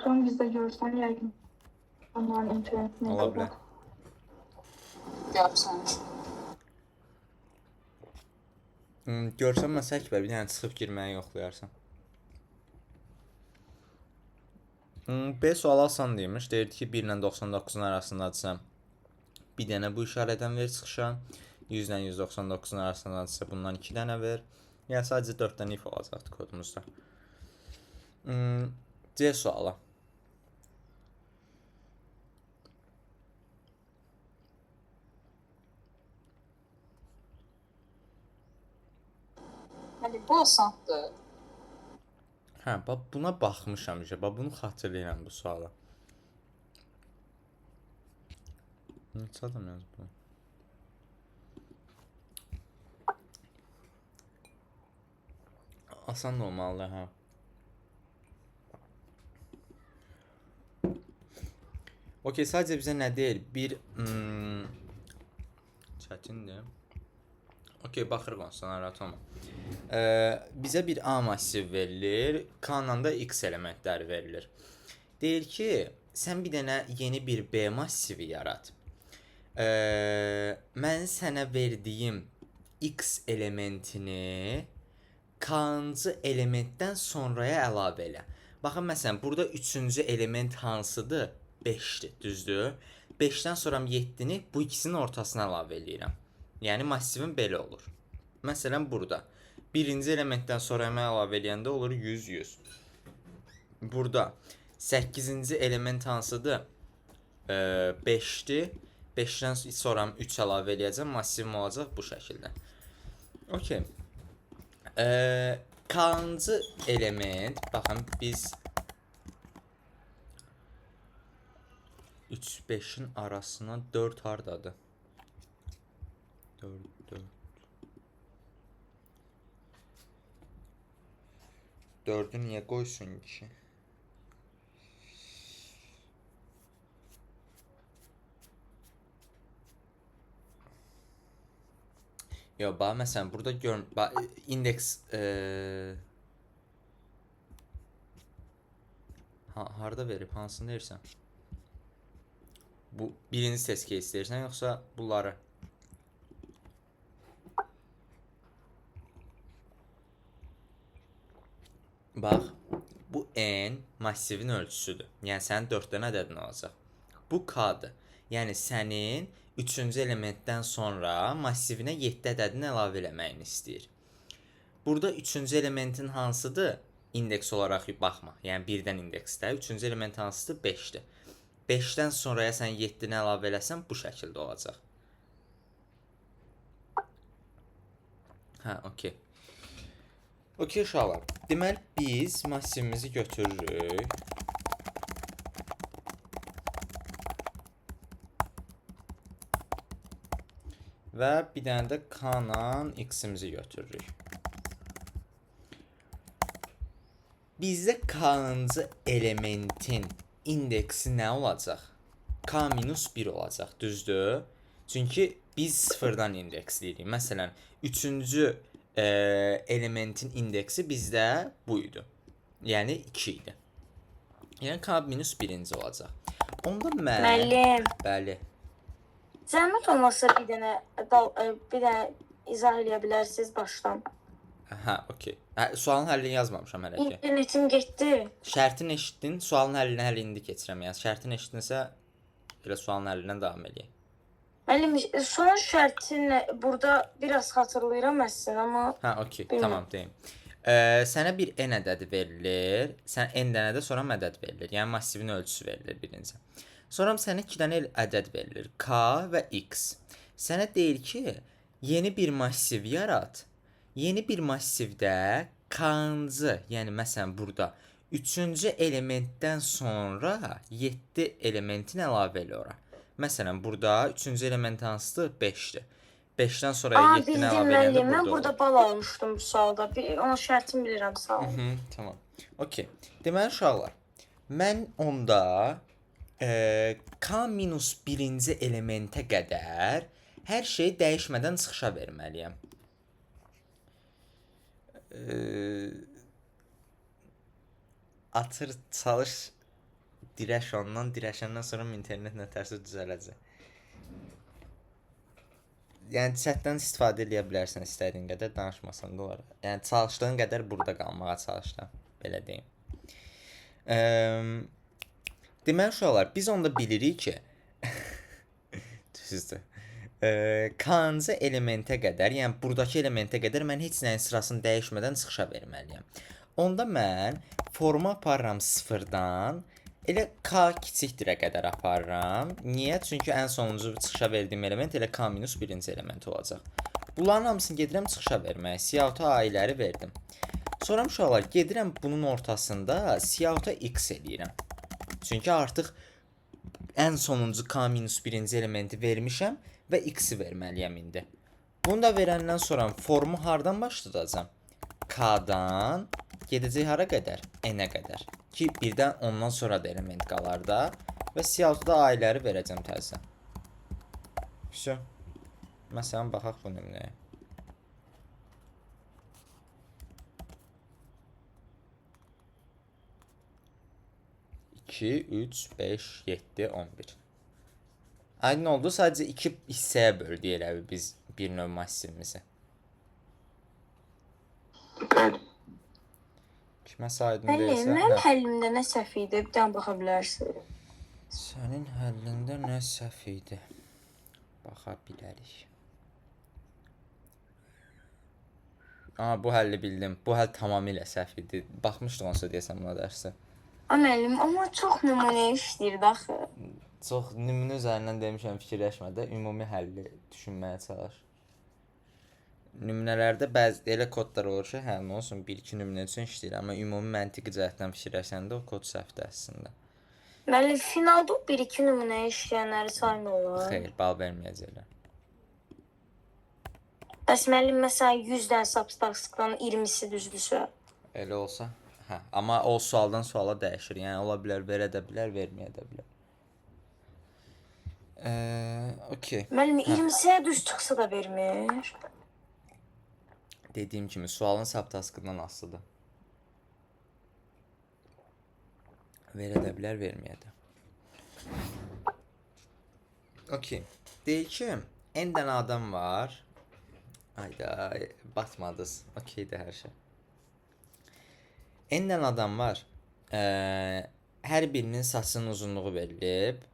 ekran bizdə görsən, yəqin onların internetini Ola bilər. Görsən. Görsən məsəl ki, bir dənə çıxıb girməyi yoxlayarsan. B sual asan demiş. Deyirdi ki, 1 ilə 99-un arasındadırsa bir dənə bu işarədən ver çıxışa. 100 ilə 199-un arasındadırsa bundan 2 dənə ver. Yəni sadəcə 4 dənə if olacaqdı kodumuzda. C suala. Hadi bu asandır. Hə, bax buna baxmışam işte. Bax bunu xatırlayıram bu suala. Neçə adam yazıb bu? Asan da olmalı, hə. Okey, sadəcə bizə nə deyir? Bir çətindir. Okey, baxırıq onsuz, narahat olma. Bizə bir A massiv verilir, K-la da X elementləri verilir. Deyir ki, sən bir dənə yeni bir B massivi yarat. Mən sənə verdiyim X elementini K-cı elementdən sonraya əlavə elə. Baxın, məsələn, burada 3-cü element hansıdır? 5-dir, düzdür? 5-dən sonra 7-ni bu ikisinin ortasına əlavə eləyirəm. Yəni, massivim belə olur. Məsələn, burada. 1-ci elementdən sonra əlavə eləyəndə olur 100-100. Burada 8-ci element hansıdır? 5-dir. 5-dən sonra 3 əlavə eləyəcəm. Massivim olacaq bu şəkildə. Okey. K-cı element, baxın, biz 3-5-in arasına 4 hardadır? 4. Dördü niyə qoysun ki? Yo, bax, məsələn, burada görün, bax, indeks harda verib, hansını deyirsən? Bu birinci test case deyirsən, yoxsa bunları? Bax, bu n massivin ölçüsüdür. Yəni, sənin 4 dənə ədədin olacaq. Bu k-dır. Yəni, sənin 3-cü elementdən sonra massivinə 7 ədədini əlavə eləməyini istəyir. Burada 3-cü elementin hansıdır? İndeks olaraq baxma. Yəni, 1-dən indeksdə. 3-cü element hansıdır? 5-dir. 5-dən sonraya sən 7-ni əlavə eləsən, bu şəkildə olacaq. Hə, okey. Okey, uşaqlar. Deməli, biz massivimizi götürürük. Və bir dənə də K-la X-imizi götürürük. Bizdə K-cı elementin indeksi nə olacaq? K-1 olacaq, düzdür? Çünki biz sıfırdan indeksləyirik. Məsələn, 3-cü elementin indeksi bizdə bu idi. Yəni 2 idi. Yəni K-1 olacaq. Onda mən... Müəllim. Bəli. Zəhmət olmasa bir dənə izah eləyə bilərsiniz başdan. Hə, okey. Sualın həllini yazmamışam hələ ki. İnternetim getdi. Şərtini eşitdin, sualın həllini hələ indi keçirəm. Yəni şərtini eşitdinsə, elə sualın həllindən davam edək. Müəllim, son şərtini burada biraz xatırlayıram əslində, amma... Hə, okey, tamam, deyim. Sənə bir n ədədi verilir. Sən n dənə də sonra ədəd verilir. Yəni massivin ölçüsü verilir birinci. Sonra sənə 2 dənə ədəd verilir. K və X. Sənə deyir ki, yeni bir massiv yarat. Yeni bir massivdə K-cı, yəni məsələn burada 3-cü elementdən sonra 7 elementin əlavə elə ora. Məsələn, burada 3-cü element hansıdır? 5-dir. 5-dən sonra 7-ni əlavə eləyəndə burada olur. Mən burada bal almışdım bu sualda. Onun şərtini bilirəm, sağ olun. Tamam. Okey. Deməli, uşaqlar, mən onda K-1-ci elementə qədər hər şey dəyişmədən çıxışa verməliyəm. Atır, çalış dirəş ondan, dirəşəndən sonra internet nətərsə düzələcək. Yəni chatdən istifadə edə bilərsən istədiyin qədər, danışmasan da olar. Yəni çalışdığın qədər burada qalmağa çalış da, belə deyim. Deməli uşaqlar, biz onda bilirik ki, düzdür. K-cı elementə qədər, yəni buradakı elementə qədər mən heç nəyin sırasını dəyişmədən çıxışa verməliyəm. Onda mən formu aparıram 0-dan, elə K kiçikdirə qədər aparıram. Niyə? Çünki ən sonuncu çıxışa verdiyim element elə K minus birinci element olacaq. Bunların hamısını gedirəm çıxışa verməyə. Siyahıta A-ləri verdim. Sonra uşaqlar gedirəm bunun ortasında siyahıta X eləyirəm. Çünki artıq ən sonuncu K minus birinci elementi vermişəm və X-i verməliyəm indi. Bunu da verəndən sonra formu hardan başlayacağam? K-dan gedəcək hara qədər? N-ə qədər. Ki birdən ondan sonra da element qalar da və siyahıda A-ləri verəcəm təzədən. Vəsə. Məsələn baxaq bu nümunəyə. İki, 3, 5, 7, 11. Aydın oldu. Sadəcə 2 hissəyə böldük elə biz bir növ massivimizi. Bəli. Kiməsə aydın Bəli, deyilsə. mənim həllimdə nə səhv idi? Bir dənə baxa bilərsin. Sənin həllində nə səhv idi? Baxa bilərik. Bu həlli bildim. Bu həll tamamilə səhv idi. Baxmışdıq onsa deyəsən buna dərsə. Müəllim, amma çox nümunə işləyirdi axı. Çox nümunə üzərindən demişəm, fikirləşmə də, ümumi həlli düşünməyə çalış. Nümunələrdə bəzi elə kodlar olur ki, hə, nə olsun, 1-2 nümunə üçün işləyir, amma ümumi məntiqi cəhətdən fikirləşəndə o kod səhvdir əslində. Müəllim, finalda 1-2 nümunə işləyənləri saymırlar. Xeyr, bal verməyəcəklər. Bəs müəllim, məsələn, 100 dənə substansıdan 20-si düzdürsə? Elə olsa, hə, amma o sualdan suala dəyişir. Yəni ola bilər verə də bilər, verməyə də bilər. Okey. Müəllim, 20-siyə düz çıxsa da vermir. Dediyim kimi sualın subtaskından asılıdır. Verə də bilər, verməyə də. Okey. Deyək ki, n dənə adam var. Ayda, batmadınız. Okeydir hər şey. N dənə adam var. Hər birinin saçının uzunluğu verilib.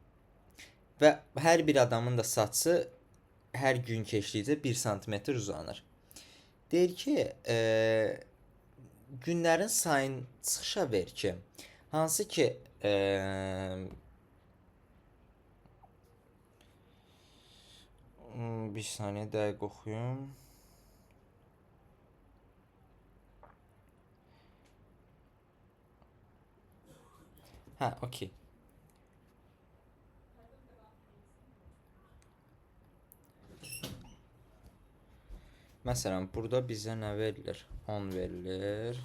Və hər bir adamın da saçı hər gün keçdikcə 1 sm uzanır. Deyir ki, günlərin sayını çıxışa ver ki, hansı ki bir saniyə dəqiq oxuyum. Hə, okey. Məsələn, burada bizə nə verilir? 10 verilir.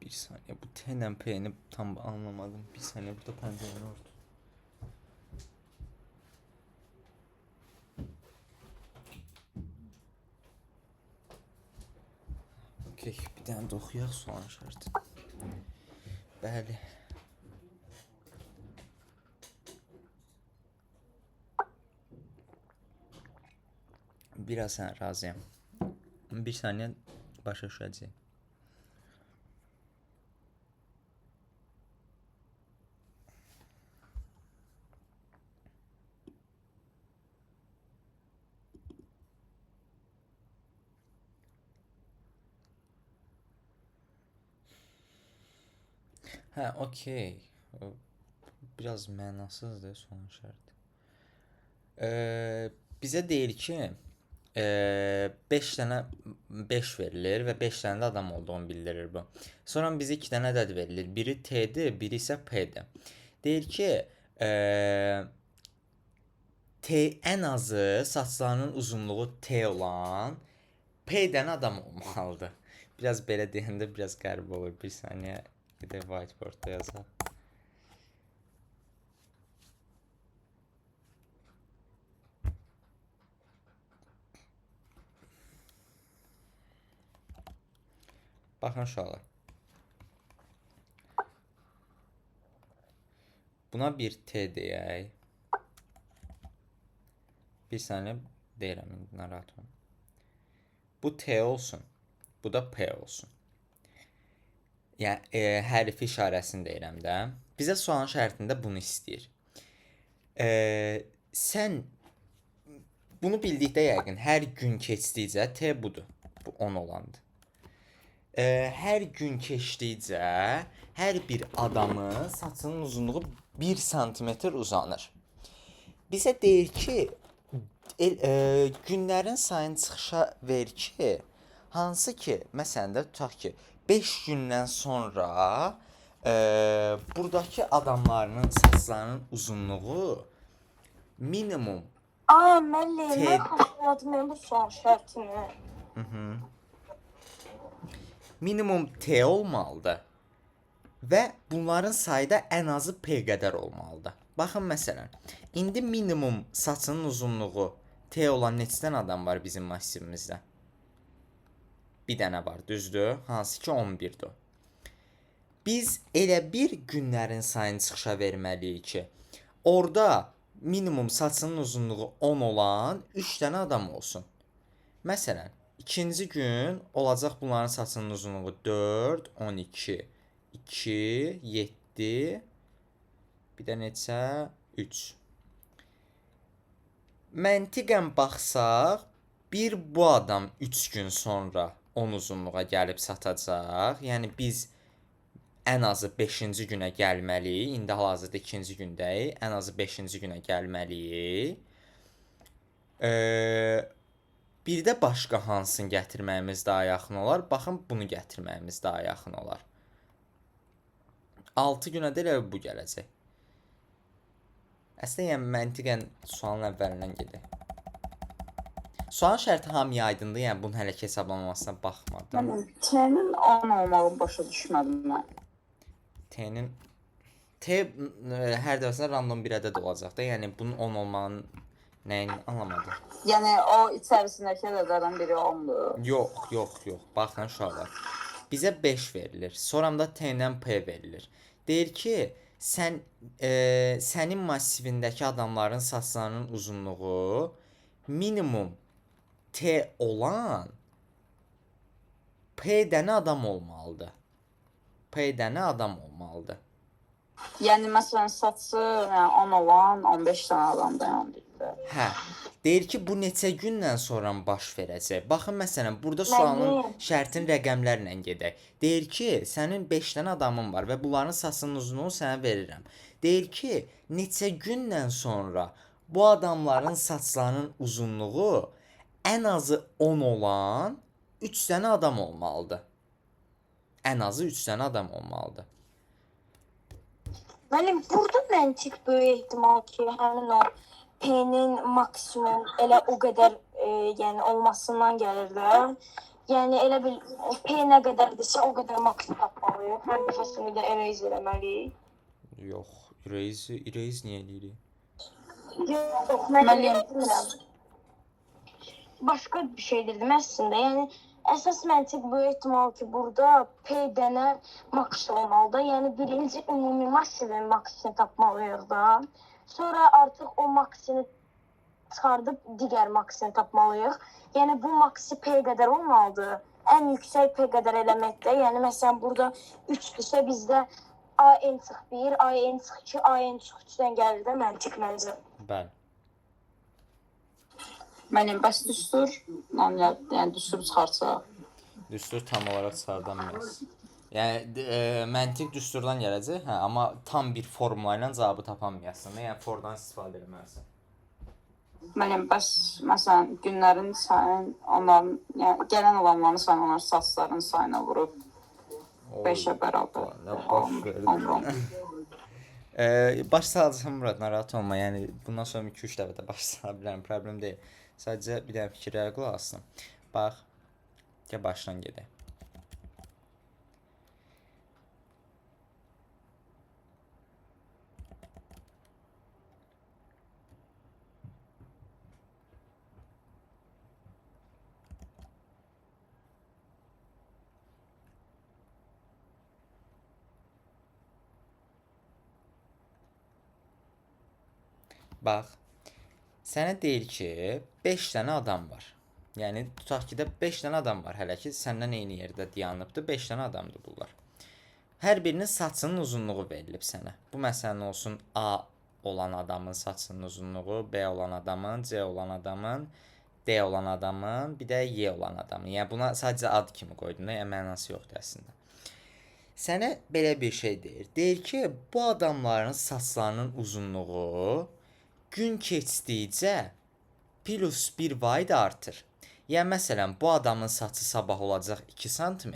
Bir saniyə, bu T ilə P-ni tam anlamadım. Bir saniyə, burada pəncərəni örtün. Okey, bir dənə də oxuyaq sualın şərti. Bəli. Biraz razıyam. Bir saniyə başa düşəcəyik. Hə, okey. Biraz mənasızdır son şərt. Bizə deyir ki, 5 dənə 5 verilir və 5 dənə də adam olduğunu bildirir bu. Sonra bizə 2 dənə ədəd verilir. Biri T-dir, biri isə P-dir. Deyir ki, T ən azı saçlarının uzunluğu T olan P dənə adam olmalıdır. Biraz belə deyəndə biraz qəribə olur. Bir saniyə gedək whiteboardda yazaq. Baxın uşaqlar. Buna bir T deyək. Bir saniyə deyirəm, narahat olma. Bu T olsun. Bu da P olsun. Yəni hərfi işarəsini deyirəm də. Bizə sualın şərtində bunu istəyir. Sən bunu bildikdə yəqin hər gün keçdikcə T budur. Bu 10 olandır. Hər gün keçdikcə hər bir adamın saçının uzunluğu 1 sm uzanır. Bizə deyir ki, günlərin sayını çıxışa ver ki, hansı ki, məsələn də tutaq ki, 5 gündən sonra buradakı adamların saçlarının uzunluğu minimum Müəllim, T- mən xatırladım mən bu sual şərtini. minimum T olmalıdır və bunların sayı da ən azı P qədər olmalıdır. Baxın məsələn, indi minimum saçının uzunluğu T olan neçə dənə adam var bizim massivimizdə? Bir dənə var, düzdür? Hansı ki 11-dir. Biz elə bir günlərin sayını çıxışa verməliyik ki, orada minimum saçının uzunluğu 10 olan 3 dənə adam olsun. Məsələn, ikinci gün olacaq bunların saçının uzunluğu 4, 12, 2, 7, bir də neçə? 3. Məntiqən baxsaq, bu adam 3 gün sonra 10 uzunluğa gəlib satacaq. Yəni biz ən azı 5-ci günə gəlməliyik. İndi hal-hazırda 2-ci gündəyik. Ən azı 5-ci günə gəlməliyik. Bir də başqa hansını gətirməyimiz daha yaxın olar? Baxın, bunu gətirməyimiz daha yaxın olar. 6 günə də elə bu gələcək. Əslində, yəni məntiqən sualın əvvəlindən gedək. Sualın şərti hamıya aydındır, yəni bunun hələ ki hesablanmasına baxmadım. T'nin 10 olmağı başa düşmədim mən. T hər dəfəsində random bir ədəd olacaq da, yəni bunun 10 olmağının nəyini anlamadım. Yəni o içərisindəki ədədlərdən biri 10-dur. Yox. Baxın uşaqlar. Bizə 5 verilir. Sonramda T-dən P verilir. Deyir ki, sənin massivindəki adamların saçlarının uzunluğu minimum T olan P dənə adam olmalıdır. Yəni məsələn saçı 10 olan 15 dənə adamdan yandı. Hə. Deyir ki, bu neçə gündən sonra baş verəcək. Baxın məsələn, burada sualın şərtin rəqəmlərlə gedək. Deyir ki, sənin 5 dənə adamın var və bunların saçının uzunluğunu sənə verirəm. Deyir ki, neçə gündən sonra bu adamların saçlarının uzunluğu ən azı 10 olan 3 dənə adam olmalıdır. Müəllim, burada məntiq böyük ehtimal ki, həmin o P-nin maksimum elə o qədər yəni olmasından gəlir də. Yəni elə bil P nə qədərdirsə o qədər maksimum tapmalıyıq. Hər dəfəsində də erase eləməliyik. Yox, erase niyə eləyirik? Yox, mən bilmirəm. Başqa bir şey dedim əslində. Yəni əsas məntiq böyük ehtimal ki, burada P dənə maks olmalıdır. Yəni birinci ümumi massivin maksini tapmalıyıq da. Sonra artıq o maksini çıxardıb digər maksini tapmalıyıq. Yəni bu maksi P qədər olmalıdır. Ən yüksək P qədər eləməkdə. Yəni məsələn burada 3-dürsə bizdə AN-1, AN-2, AN-3-dən gəlir də məntiq məncə. Bəli. Mənim bəs düstur, yəni düstur çıxarsa. Düstur tam olaraq çıxardan bilməz. Yəni məntiq düsturdan gələcək, hə, amma tam bir formula ilə cavabı tapanmayasın. Yəni fordan istifadə etməlisən. Mənim bəs məsələn günlərin sayını onların, yəni gələn olanların sayını onların saçların sayına vurub 5-ə bərabər. Nə baş verdi? Baş salacağım Murad, narahat olma. Yəni bundan sonra 2-3 dəfə də baş sala bilərəm, problem deyil. Sadəcə bir dənə fikirlərə qulaq asın. Bax, gəl başdan gedək. Bax, sənə deyir ki, 5 dənə adam var. Yəni tutaq ki də 5 dənə adam var hələ ki, səndən eyni yerdə dayanıbdı. 5 dənə adamdır bunlar. Hər birinin saçının uzunluğu verilib sənə. Bu məsələn olsun A olan adamın saçının uzunluğu, B olan adamın, C olan adamın, D olan adamın, bir də Y olan adamın. Yəni buna sadəcə ad kimi qoydum da, yəni mənası yoxdur əslində. Sənə belə bir şey deyir. Deyir ki, bu adamların saçlarının uzunluğu gün keçdikcə plus 1 vayd artır. Yəni məsələn, bu adamın saçı sabah olacaq 2 sm,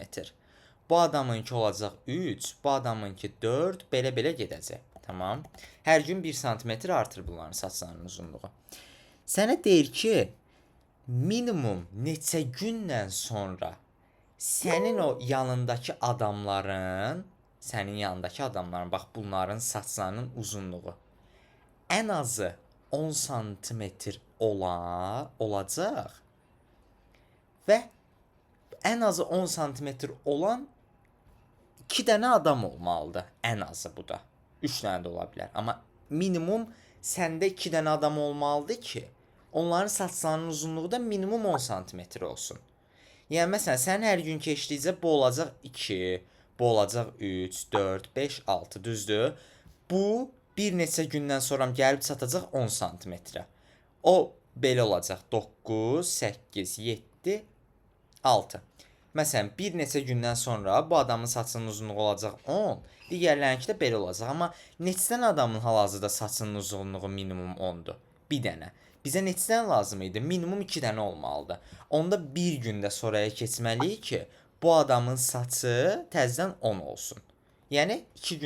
bu adamınki olacaq 3, bu adamınki 4, belə-belə gedəcək. Tamam. Hər gün 1 sm artır bunların saçlarının uzunluğu. Sənə deyir ki, minimum neçə gündən sonra sənin o yanındakı adamların, bax bunların saçlarının uzunluğu ən azı 10 sm olacaq və ən azı 10 sm olan 2 dənə adam olmalıdır. Ən azı bu da. 3 dənə də ola bilər. Amma minimum səndə 2 dənə adam olmalıdır ki, onların saçlarının uzunluğu da minimum 10 sm olsun. Yəni məsələn, sənin hər gün keçdikcə bu olacaq 2, bu olacaq 3, 4, 5, 6, düzdür? Bu bir neçə gündən sonra gəlib çatacaq 10 sm. O belə olacaq 9, 8, 7, 6. Məsələn, bir neçə gündən sonra bu adamın saçının uzunluğu olacaq 10, digərlərinki də belə olacaq. Amma neçə dənə adamın hal-hazırda saçının uzunluğu minimum 10-dur? Bir dənə. Bizə neçə dənə lazım idi? Minimum 2 dənə olmalıdır. Onda bir gündə sonraya keçməliyik ki, bu adamın saçı təzədən 10 olsun. Yəni 2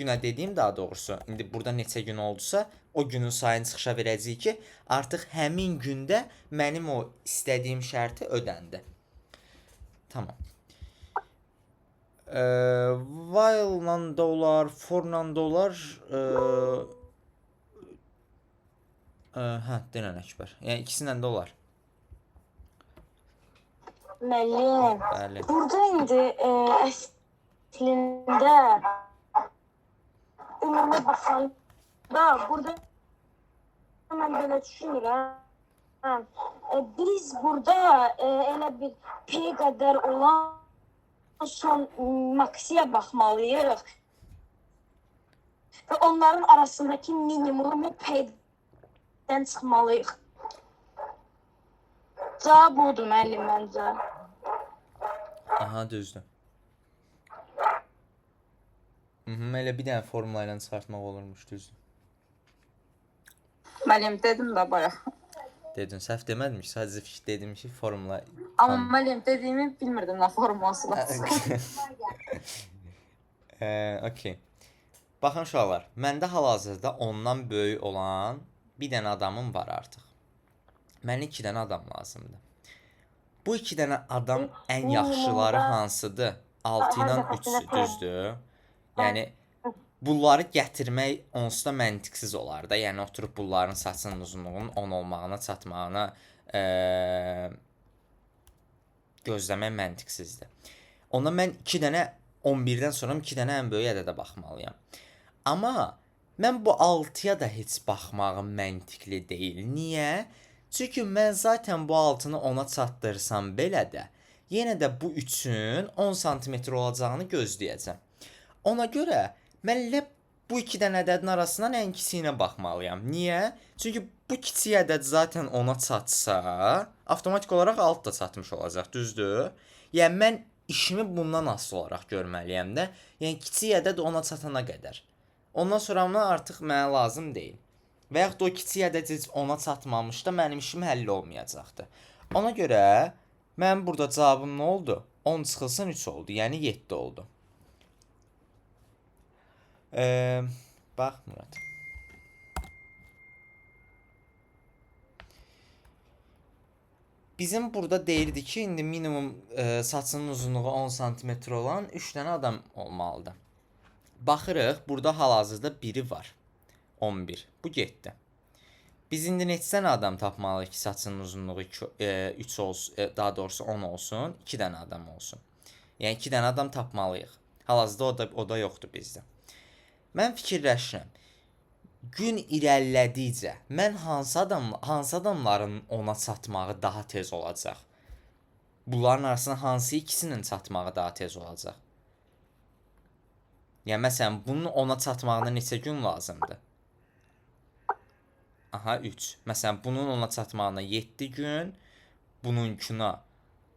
günə dediyim daha doğrusu, indi burada neçə gün oldusa, o günün sayını çıxışa verəcəyik ki, artıq həmin gündə mənim o istədiyim şərti ödəndi. Tamam. While-la da olar, for-la da olar. Hə, denən Əkbər. Yəni ikisindən də olar. Müəllim, Bəli. burada indi əslində ümumi baxanda burada mən belə düşünürəm. Biz burada elə bir P qədər olan son maksiyə baxmalıyıq. Və onların arasındakı minimumu P'dən çıxmalıyıq. Cavab budur müəllim məncə. Aha, düzdür. Elə bir dənə formula ilə çıxartmaq olurmuş, düzdür. Müəllim dedim də bayaq. Dedin, səhv demədim ki, sadəcə dedim ki, formula... Amma müəllim dediyimi bilmirdim nə forması var. Okey. Baxın uşaqlar, məndə hal-hazırda ondan böyük olan bir dənə adamım var artıq. Mənə 2 dənə adam lazımdır. Bu 2 dənə adam ən yaxşıları hansıdır? 6 ilə 3-sü, düzdür? Yəni, bunları gətirmək onsuz da məntiqsiz olar da. Yəni, oturub bunların saçının uzunluğunun 10 olmağına, çatmağına gözləmək məntiqsizdir. Onda mən 2 dənə 11-dən sonra 2 dənə ən böyük ədədə baxmalıyam. Amma mən bu 6-ya da heç baxmağım məntiqli deyil. Niyə? Çünki mən zaten bu 6-nı 10-a çatdırsam belə də, yenə də bu 3-ün 10 sm olacağını gözləyəcəm. Ona görə mən elə bu 2 dənə ədədin arasından ən kiçiyinə baxmalıyam. Niyə? Çünki bu kiçik ədəd zaten 10-a çatsa, avtomatik olaraq alt da çatmış olacaq, düzdür? Yəni mən işimi bundan asılı olaraq görməliyəm də. Yəni kiçik ədəd 10-a çatana qədər. Ondan sonra artıq mənə lazım deyil. Və yaxud da o kiçik ədəd heç 10-a çatmamış da mənim işim həll olmayacaqdır. Ona görə mənim burada cavabım nə oldu? 10 çıxılsın 3 oldu. Yəni 7 oldu. Bax Murad. Bizim burada deyirdi ki, indi minimum saçının uzunluğu 10 sm olan 3 dənə adam olmalıdır. Baxırıq, burada hal-hazırda biri var. 11. Bu getdi. Biz indi neçə dənə adam tapmalıyıq ki, saçının uzunluğu 3 olsun, daha doğrusu 10 olsun, 2 dənə adam olsun. Yəni 2 dənə adam tapmalıyıq. Hal-hazırda o da yoxdur bizdə. Mən fikirləşirəm. gün irəlilədikcə mən hansı adamların ona çatmağı daha tez olacaq? Bunların arasında hansı ikisinin çatmağı daha tez olacaq? Yəni məsələn, bunun ona çatmağına neçə gün lazımdır? Aha, 3. Məsələn, bunun ona çatmağına 7 gün, bununkuna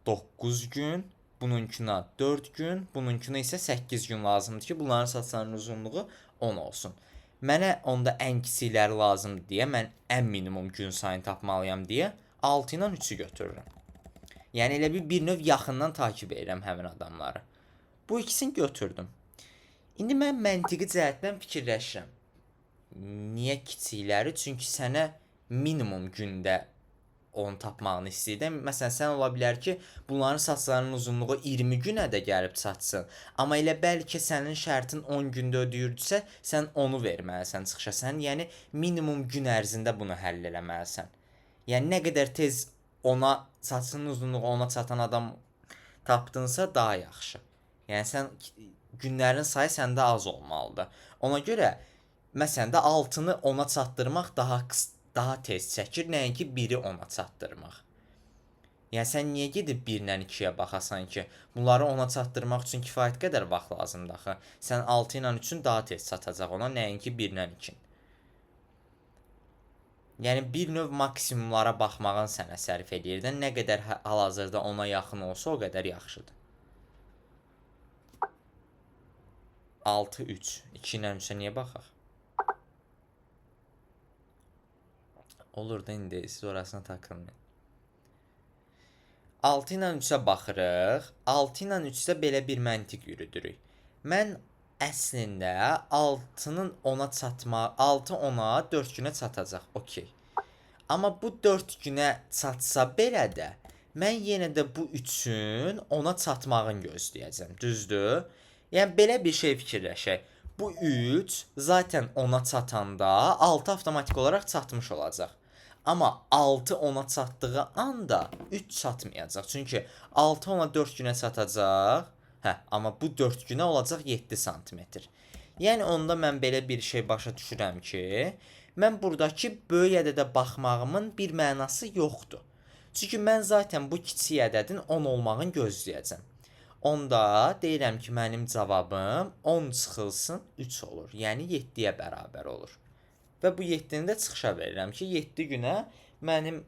9 gün, bununkuna 4 gün, bununkuna isə 8 gün lazımdır ki, bunların saçlarının uzunluğu 10 olsun. Mənə onda ən kiçikləri lazımdır deyə, mən ən minimum gün sayını tapmalıyam deyə 6 ilə 3-ü götürürəm. Yəni elə bir növ yaxından takib edirəm həmin adamları. Bu ikisini götürdüm. İndi mən məntiqi cəhətdən fikirləşirəm. Niyə kiçikləri? Çünki sənə minimum gündə onu tapmağını istəyirəm. Məsələn, sən ola bilər ki, bunların saçlarının uzunluğu 20 günə də gəlib çatsın. Amma elə bəlkə sənin şərtin 10 gündə ödəyirdisə, sən onu verməlisən çıxışasan. Yəni minimum gün ərzində bunu həll eləməlisən. Yəni nə qədər tez ona saçının uzunluğu ona çatan adam tapdınsa daha yaxşı. Yəni sən günlərin sayı səndə az olmalıdır. Ona görə məsələn də 6-nı ona çatdırmaq daha tez çəkir, nəinki 1-i ona çatdırmaq. Yəni sən niyə gedib 1-lə 2-yə baxasan ki, bunları ona çatdırmaq üçün kifayət qədər vaxt lazımdır axı. Sən 6 ilə 3-ün daha tez çatacaq ona, nəinki 1-lə 2-nin. Yəni bir növ maksimumlara baxmağın sənə sərf edir də, nə qədər hal-hazırda ona yaxın olsa o qədər yaxşıdır. 6 3 2 ilə 3-ə niyə baxaq? Olur da indi siz orasına takılmayın. 6 ilə 3-ə baxırıq. 6 ilə 3-də belə bir məntiq yürüdürük. Mən əslində 6-nın ona çatma, 6 ona 4 günə çatacaq. Okey. Amma bu 4 günə çatsa belə də mən yenə də bu 3-ün ona çatmağını gözləyəcəm. Düzdür? Yəni belə bir şey fikirləşək. Bu 3 zaten ona çatanda 6 avtomatik olaraq çatmış olacaq. Amma 6 ona çatdığı anda 3 çatmayacaq. Çünki 6 ona 4 günə çatacaq. Amma bu 4 günə olacaq 7 sm. Yəni onda mən belə bir şey başa düşürəm ki, mən buradakı böyük ədədə baxmağımın bir mənası yoxdur. Çünki mən zaten bu kiçik ədədin 10 olmağını gözləyəcəm. Onda deyirəm ki, mənim cavabım 10 çıxılsın 3 olur. Yəni 7-yə bərabər olur. Və bu 7-ni də çıxışa verirəm ki, 7 günə mənim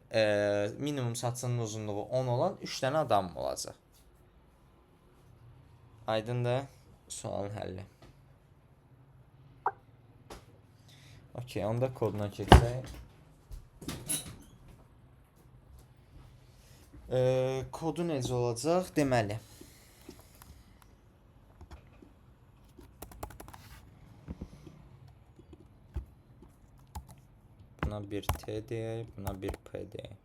minimum saçının uzunluğu 10 olan 3 dənə adamım olacaq. Aydındır sualın həlli. Okey, onda koduna keçək. Kodu necə olacaq? Deməli. Buna bir T deyək, buna bir P deyək.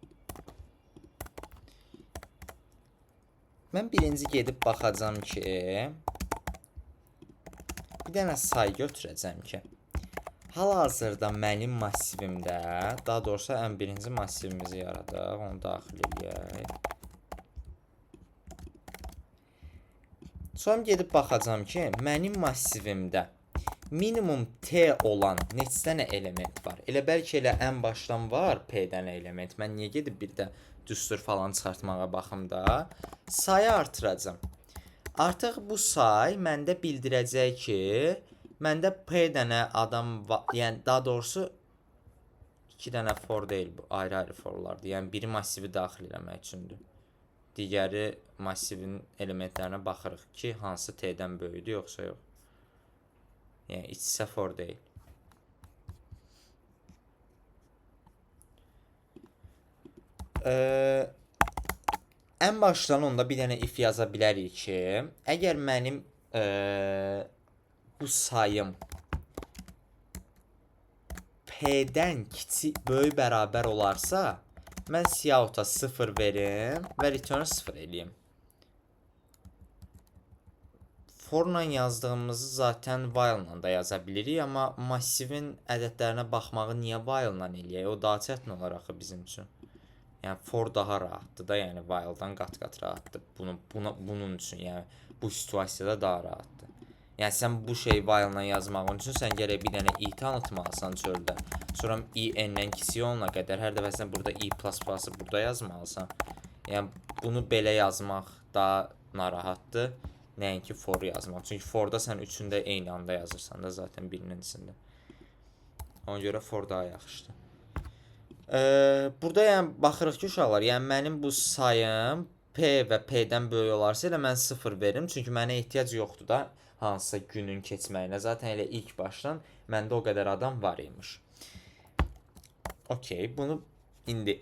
Mən birinci gedib baxacam ki, bir dənə say götürəcəm ki, hal-hazırda mənim massivimdə, daha doğrusu ən birinci massivimizi yaradaq, onu daxil edək. Sonra gedib baxacam ki, mənim massivimdə minimum T olan neçə dənə element var? Elə bəlkə elə ən başdan var P dənə element. Mən niyə gedib bir də düstur falan çıxartmağa baxım da? Sayı artıracam. Artıq bu say məndə bildirəcək ki, məndə P dənə adam var. Yəni daha doğrusu 2 dənə for deyil bu, ayrı-ayrı forlardır. Yəni biri massivi daxil eləmək üçündür. Digəri massivin elementlərinə baxırıq ki, hansı T-dən böyüdür yoxsa yox. Yəni iç-içə for deyil. Ən başdan onda bir dənə if yaza bilərik ki, əgər mənim bu sayım P-dən kiçik böyük bərabər olarsa, mən siyahota 0 verim və return 0 eləyim. For-la yazdığımızı zaten while-la da yaza bilirik, amma massivin ədədlərinə baxmağı niyə while-la eləyək? O daha çətin olar axı bizim üçün. Yəni for daha rahatdır da, yəni while-dan qat-qat rahatdır. Bunun üçün, yəni bu situasiyada daha rahatdır. Yəni sən bu şeyi while-la yazmağın üçün sən gərək bir dənə i tanıtmalısan çöldə. Sonra i n-dən kiçik olana qədər hər dəfə sən burada i++-ı burada yazmalısan. Yəni bunu belə yazmaq daha narahatdır. Nəinki for yazmaq. Çünki forda sən üçündə eyni anda yazırsan da zaten birinin içində. Ona görə for daha yaxşıdır. Burada yəni baxırıq ki uşaqlar, yəni mənim bu sayım P və P-dən böyük olarsa elə mən 0 veririm. Çünki mənə ehtiyac yoxdur da hansısa günün keçməyinə. Zaten elə ilk başdan məndə o qədər adam var imiş. Okey, bunu indi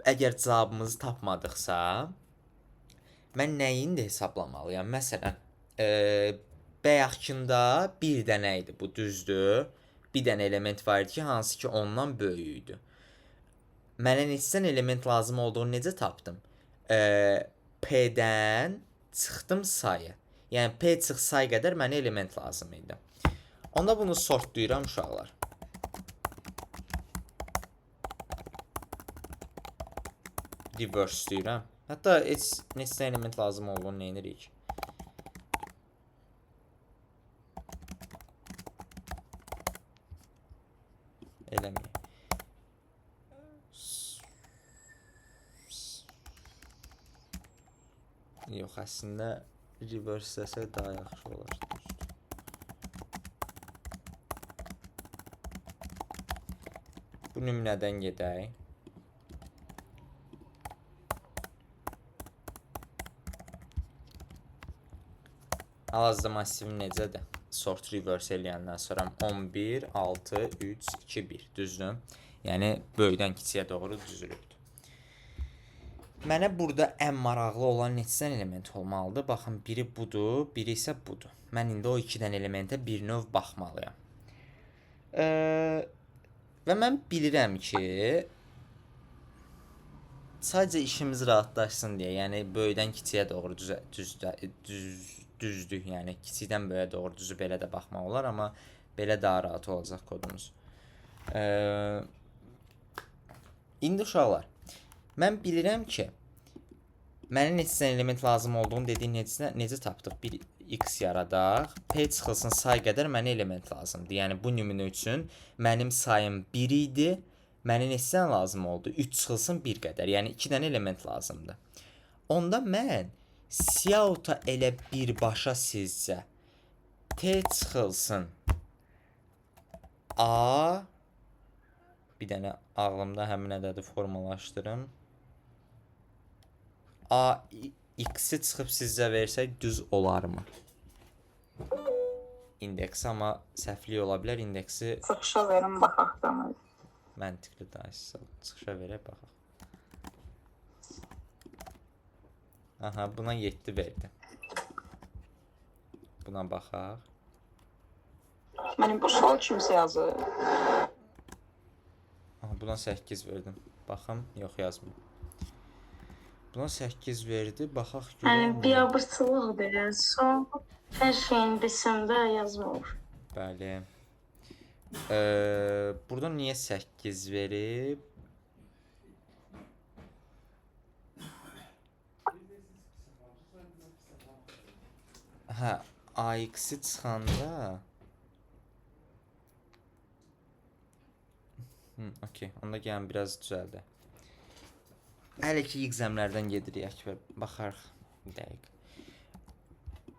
əgər cavabımızı tapmadıqsa mən nəyi indi hesablamalıyam? Məsələn, bayaqkında bir dənə idi, bu düzdür. Bir dənə element var idi ki, hansı ki ondan böyük idi. Mənə neçə element lazım olduğunu necə tapdım? P-dən çıxdım sayı. Yəni P çıx say qədər mənə element lazım idi. Onda bunu sortlayıram uşaqlar. Reverse-ləyirəm. Hətta heç neçə element lazım olduğunu nə edirik? Eləməyək. Yox, əslində reverse-ləsək daha yaxşı olar. Bu nümunədən gedək. Hal-hazırda massivim necədir? Sort reverse eləyəndən sonra 11, 6, 3, 2, 1. Düzdür? Yəni böyükdən kiçiyə doğru düzülübdür. Mənə burada ən maraqlı olan neçə element olmalıdır? Baxın, biri budur, biri isə budur. Mən indi o 2 dənə elementə bir növ baxmalıyam. Və mən bilirəm ki, sadəcə işimiz rahatlaşsın deyə, yəni böyükdən kiçiyə doğru düzdür, yəni kiçikdən böyüyə doğru düzü belə də baxmaq olar, amma belə daha rahat olacaq kodumuz. İndi uşaqlar, mən bilirəm ki, mənə neçə element lazım olduğunu dediyi necə tapdıq? Bir x yaradaq, P çıxılsın say qədər mənə element lazımdır. Yəni bu nümunə üçün mənim sayım 1 idi, mənə neçə lazım oldu? 3 çıxılsın 1 qədər, yəni 2 dənə element lazımdır. Onda mən Siyauta elə birbaşa sizcə T çıxılsın A, bir dənə ağlımda həmin ədədi formalaşdırım. A x-i çıxıb sizcə versək düz olarmı? İndeks, amma səhvlik ola bilər. İndeksi Çıxışa verin, baxaq da. məntiqli daha çıxışa verək, baxaq. Aha, buna 7 verdi. Buna baxaq. Mənim bu sual kimsə yazır. Aha, buna 8 verdim. Baxım, yox yazmır. Buna 8 verdi. Baxaq görək. Yəni biabırçılıqdır. Yəni son hər şeyin desəndə yazmır. Bəli. Burada niyə 8 verib? Hə, AX-i çıxanda okey, onda gəlin biraz düzəldək. Hələ ki examlərdən gedirik və baxarıq bir dəqiq.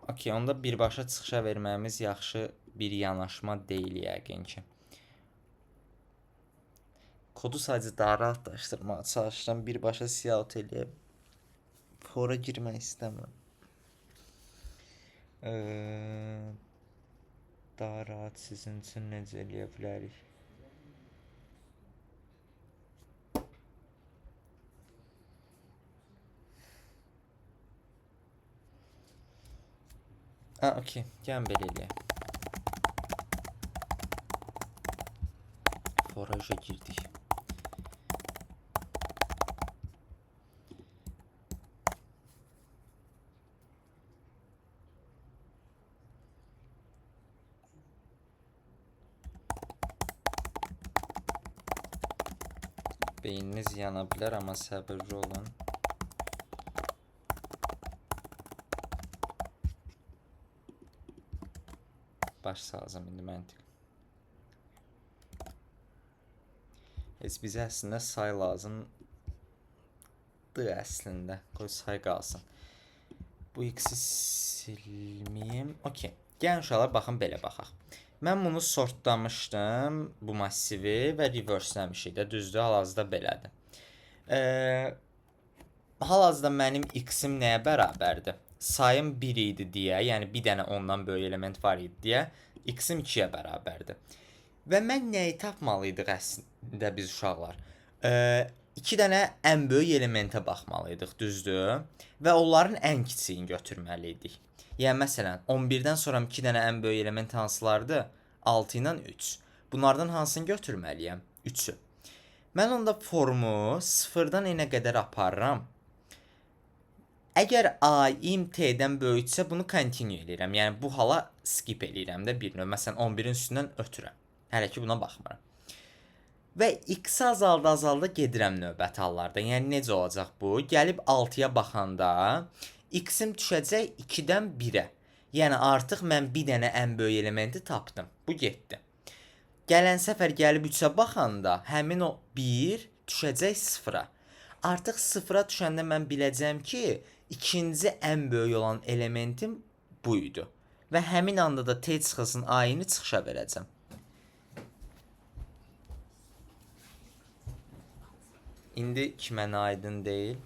Okey, onda birbaşa çıxışa verməyimiz yaxşı bir yanaşma deyil yəqin ki. Kodu sadəcə daha rahatlaşdırmağa çalışıram, birbaşa siyahut eləyib fora girmək istəmirəm. Daha rahat sizin üçün necə eləyə bilərik? Okey, gəlin belə eləyək. Foraja girdik. Beyniniz yana bilər, amma səbirli olun. baş salacağım indi məntiq. Heç bizə əslində say lazımdır əslində. Qoy say qalsın. Bu x-i silməyim. Okey. Gəlin uşaqlar, baxın belə baxaq. Mən bunu sortlamışdım, bu massivi və reverse-ləmişik də, düzdür, hal-hazırda belədir. Hal-hazırda mənim x-im nəyə bərabərdir? Sayım 1 idi deyə, yəni bir dənə ondan böyük element var idi deyə, x-im 2-yə bərabərdir. Və mən nəyi tapmalıydıq əslində biz uşaqlar? 2 dənə ən böyük elementə baxmalıydıq, düzdür? Və onların ən kiçiyini götürməliydik. Yəni məsələn, 11-dən sonra 2 dənə ən böyük element hansılardır? 6 ilə 3. Bunlardan hansını götürməliyəm? 3-ü. Mən onda formu 0-dan n-ə qədər aparıram. Əgər a-im t-dən böyüksə bunu continue eləyirəm. Yəni bu hala skip eləyirəm də bir növ. Məsələn 11-in üstündən ötürəm. Hələ ki buna baxmıram. Və x azalda gedirəm növbəti hallarda. Yəni necə olacaq bu? Gəlib 6-ya baxanda x-im düşəcək 2-dən 1-ə. Yəni artıq mən bir dənə ən böyük elementi tapdım. Bu getdi. Gələn səfər gəlib 3-ə baxanda həmin o 1 düşəcək 0-a. Artıq 0-a düşəndə mən biləcəm ki, ikinci ən böyük olan elementim buydu. Və həmin anda da t çıxılsın a-ini çıxışa verəcəm. İndi kimə aydın deyil?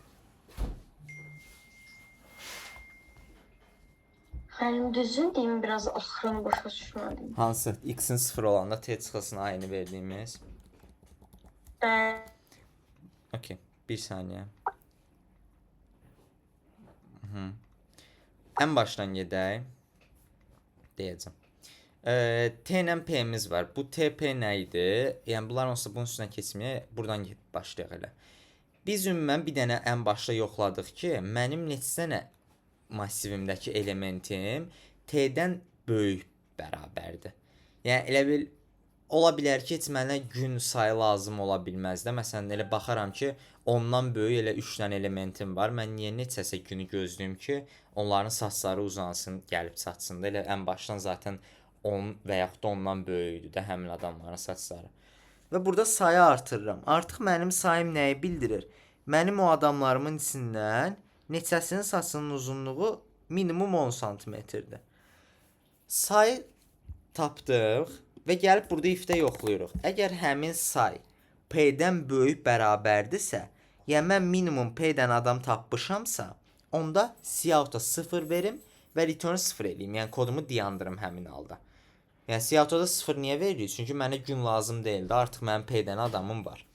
Mənim düzün deyim, biraz axırını başa düşmədim. Hansı? X-in 0 olanda t çıxılsın a-ini verdiyimiz. Okey. Bir saniyə. Ən başdan gedək. Deyəcəm. T ilə P-miz var. Bu TP nə idi? Yəni bunlar olsa bunun üstündən keçməyə buradan başlayaq elə. Biz ümumən bir dənə ən başda yoxladıq ki, mənim neçə dənə massivimdəki elementim T-dən böyük bərabərdir. Yəni elə bil ola bilər ki, heç mənə gün sayı lazım ola bilməz də. Məsələn, elə baxaram ki, ondan böyük elə 3 dənə elementim var. Mən niyə neçəsə günü gözləyim ki, onların saçları uzansın, gəlib çatsın da. Elə ən başdan zaten 10 və yaxud da ondan böyükdür də həmin adamların saçları. Və burada sayı artırıram. Artıq mənim sayım nəyi bildirir? Mənim o adamlarımın içindən neçəsinin saçının uzunluğu minimum 10 cm-dir. Sayı tapdıq və gəlib burada if-də yoxlayırıq. Əgər həmin say P-dən böyük bərabərdirsə, yəni mən minimum P-dən adam tapmışamsa, onda cout-a 0 verim və return 0 eləyim. Yəni kodumu dayandırım həmin halda. Yəni cout-a 0 niyə veririk? Çünki mənə gün lazım deyildi. Artıq mənim P-dən adamım var.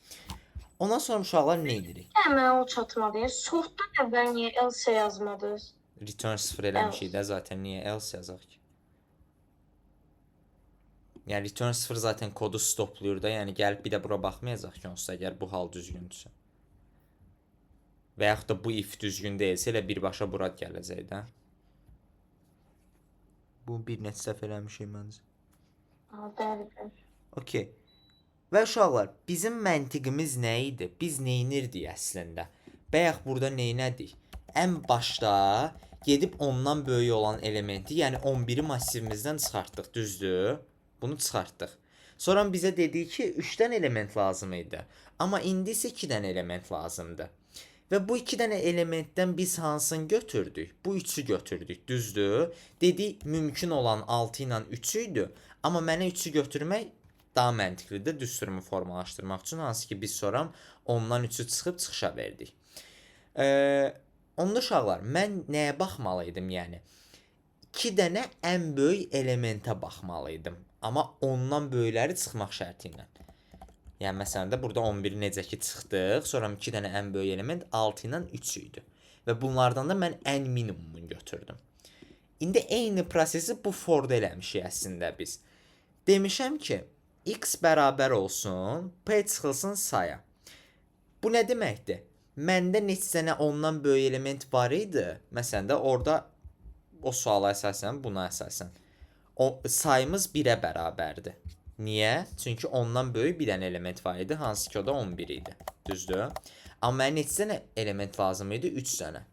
Ondan sonra uşaqlar nə edirik? Mənə o çatmadı. Sortdan əvvəl niyə else yazmadınız? Return 0 eləmişik də zaten niyə else yazaq ki? Yəni return 0 zaten kodu stoplayır da. Yəni gəlib bir də bura baxmayacaq ki, onsuz əgər bu hal düzgündürsə. Və yaxud da bu if düzgün deyilsə elə birbaşa bura gələcək də. Bu bir neçə dəfə eləmişik məncə. Bəli. Okey. Və uşaqlar, bizim məntiqimiz nə idi? Biz neynirdik əslində? Bəyək burada neynədik? Ən başda gedib ondan böyük olan elementi, yəni 11-i massivimizdən çıxartdıq, düzdür? Bunu çıxartdıq. Sonra bizə dedik ki, 3 dənə element lazım idi. Amma indi isə 2 dənə element lazımdır. Və bu 2 dənə elementdən biz hansını götürdük? Bu 3-ü götürdük, düzdür? Dedik, mümkün olan 6 ilə 3 idi. Amma mənə 3-ü götürmək daha məntiqlidir düz sürümü formalaşdırmaq üçün. Hansı ki, biz sonra ondan 3-ü çıxıb çıxışa verdik. Onda uşaqlar, mən nəyə baxmalıydım yəni? 2 dənə ən böyük elementə baxmalıydım. Amma ondan böyükləri çıxmaq şərti ilə. Yəni məsələn də burada 11-i necə ki çıxdıq, sonra 2 dənə ən böyük element 6 ilə 3 idi. Və bunlardan da mən ən minimumunu götürdüm. İndi eyni prosesi bu forda eləmişik əslində biz. Demişəm ki, x bərabər olsun, p çıxılsın saya. Bu nə deməkdir? Məndə neçə dənə ondan böyük element var idi. Məsələn də orada o suala əsasən, buna əsasən. O sayımız 1-ə bərabərdir. Niyə? Çünki ondan böyük bir dənə element var idi, hansı ki o da 11 idi. Düzdür? Amma mənə neçə dənə element lazım idi? 3 dənə.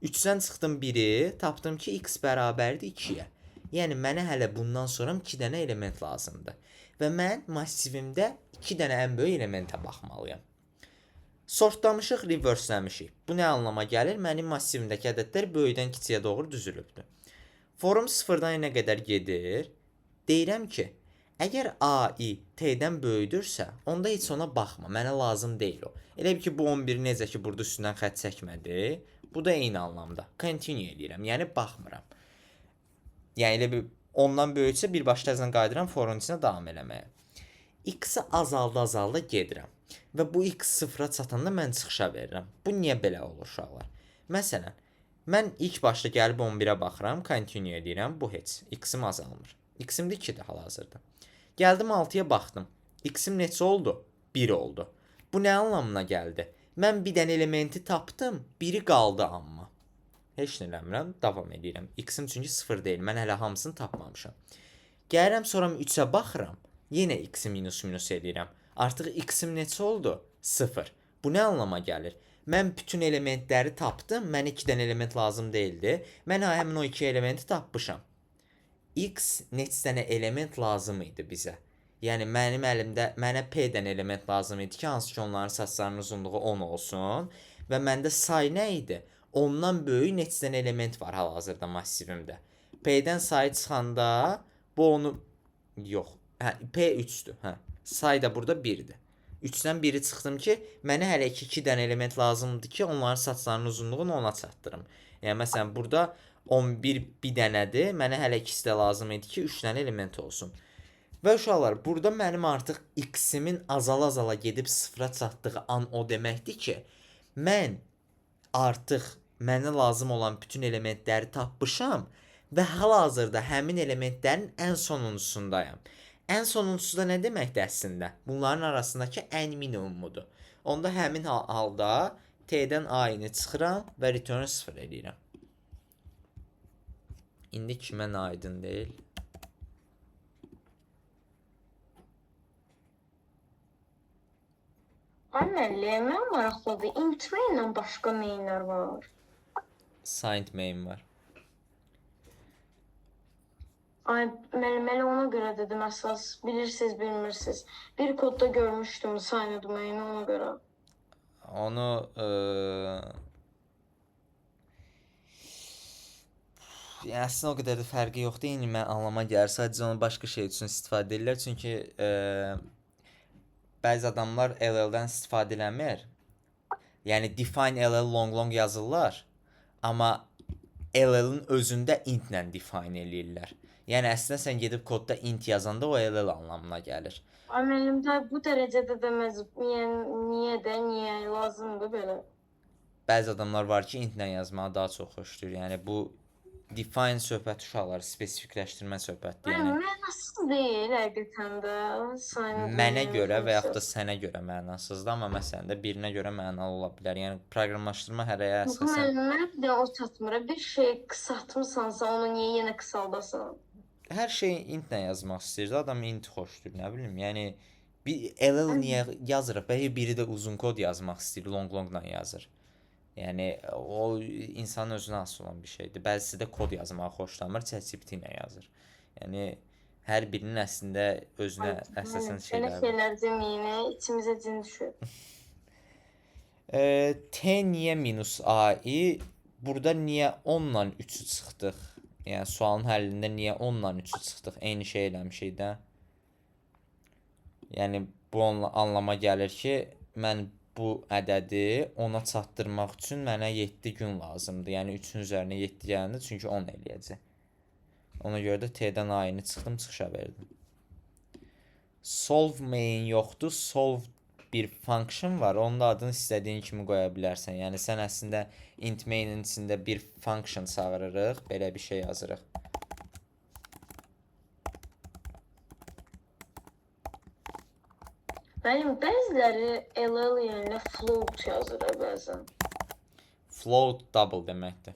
3-dən çıxdım 1-i, tapdım ki x bərabərdir 2-yə. Yəni mənə hələ bundan sonra 2 dənə element lazımdır. Və mən massivimdə 2 dənə ən böyük elementə baxmalıyam. Sortlamışıq, reverse-ləmişik. Bu nə anlama gəlir? Mənim massivimdəki ədədlər böyükdən kiçiyə doğru düzülübdür. Form 0-dan n-ə qədər gedir. Deyirəm ki, əgər a-i t-dən böyüdürsə, onda heç ona baxma. Mənə lazım deyil o. Elə bir ki, bu 11 necə ki, burada üstündən xətt çəkmədi. Bu da eyni anlamda. Continue edirəm. Yəni, baxmıram. Yəni, elə bir ondan böyüksə, birbaşa təzən qayıdıram forun içinə davam eləməyə. X-i azalda gedirəm. Və bu x sıfıra çatanda mən çıxışa verirəm. Bu niyə belə olur uşaqlar? Məsələn, mən ilk başda gəlib 11-ə baxıram, continue edirəm, bu heç. X-im azalmır. X-im də 2-dir hal-hazırda. Gəldim 6-ya baxdım. X-im neçə oldu? 1 oldu. Bu nə anlamına gəldi? Mən bir dənə elementi tapdım, biri qaldı amma. Heç nə eləmirəm, davam edirəm. X-im çünki 0 deyil, mən hələ hamısını tapmamışam. Gəlirəm sonra 3-ə baxıram, yenə x-i minus edirəm. Artıq x-im neçə oldu? 0. Bu nə anlama gəlir? Mən bütün elementləri tapdım, mənə 2 dənə element lazım deyildi. Mən həmin o 2 elementi tapmışam. X neçə dənə element lazım idi bizə? Yəni mənim əlimdə mənə p dənə element lazım idi ki, hansı ki onların saçlarının uzunluğu 10 olsun və məndə say nə idi? Ondan böyük neçə dənə element var hal-hazırda massivimdə. P-dən sayı çıxanda bu onu yox. Hə, P 3-dür. Hə. Say da burada 1-dir. 3-dən 1-i çıxdım ki, mənə hələ 2 dənə element lazımdır ki, onların saçlarının uzunluğunu ona çatdırım. Yəni məsələn burada 11 bir dənədir. Mənə hələ 2-si də lazım idi ki, 3 dənə element olsun. Və uşaqlar, burada mənim artıq x-imin azala gedib sıfıra çatdığı an o deməkdir ki, mən artıq mənə lazım olan bütün elementləri tapmışam və hal-hazırda həmin elementlərin ən sonuncusundayam. Ən sonuncusu da nə deməkdir əslində? Bunların arasındakı ən minimumudur. Onda həmin halda t-dən a-ni çıxıram və return 0 edirəm. İndi kimə aydın deyil? Müəllim, mən maraqlıdır. Int ilə başqa mainlər var. Signed main var. Ay, müəllim, elə ona görə dedim əsas. Bilirsiniz, bilmirsiniz. Bir kodda görmüşdüm signed main ona görə. Onu yəni əslində o qədər də fərqi yoxdur. Yəni mən anlama gəlir. Sadəcə onu başqa şey üçün istifadə edirlər. Çünki bəzi adamlar LL-dən istifadə eləmir. Yəni define LL long yazırlar. Amma LL-in özündə int-lə define eləyirlər. Yəni əslində sən gedib kodda int yazanda o LL anlamına gəlir. Ay, müəllim, də bu dərəcədə deməz. Niyə lazımdır belə? Bəzi adamlar var ki, int-lə yazmağı daha çox xoşlayır. Yəni bu define söhbəti uşaqları spesifikləşdirmə söhbətidir. Yəni mənasız deyil həqiqətən də. Mənə görə və yaxud da sənə görə mənasızdır, amma məsələn də birinə görə mənalı ola bilər. Yəni proqramlaşdırma hərəyə əsasən Mən də o çatmır. Bir şey qısaltmısansa onu niyə yenə qısaldasan? hər şeyi int-lə yazmaq istəyir. Adam int xoşdur, nə bilim. Yəni bir LL niyə yazırıq? Bəlkə biri də uzun kod yazmaq istəyir, long-la yazır. Yəni o insanın özünə asılı olan bir şeydir. Bəzisi də kod yazmağı xoşlamır, ChatGPT ilə yazır. Yəni hər birinin əslində özünə əsasən şeylər var. Belə şeylər deməyin, içimizə cin düşür. T niyə minus a-i? Burada niyə 10-la 3-ü çıxdıq? Yəni sualın həllində niyə 10-la 3-ü çıxdıq? Eyni şey eləmişik də. Yəni bu anlama gəlir ki, mən bu ədədi ona çatdırmaq üçün mənə 7 gün lazımdır. Yəni 3-ün üzərinə 7 gələndə çünki 10 eləyəcək. Ona görə də t-dən a-ni çıxdım, çıxışa verdim. Solve main yoxdur. Solve bir function var. Onun da adını istədiyin kimi qoya bilərsən. Yəni sən əslində int main-in içində bir function çağırırıq, belə bir şey yazırıq. Mənim bəziləri LL yəni float yazır bəzən. Float double deməkdir.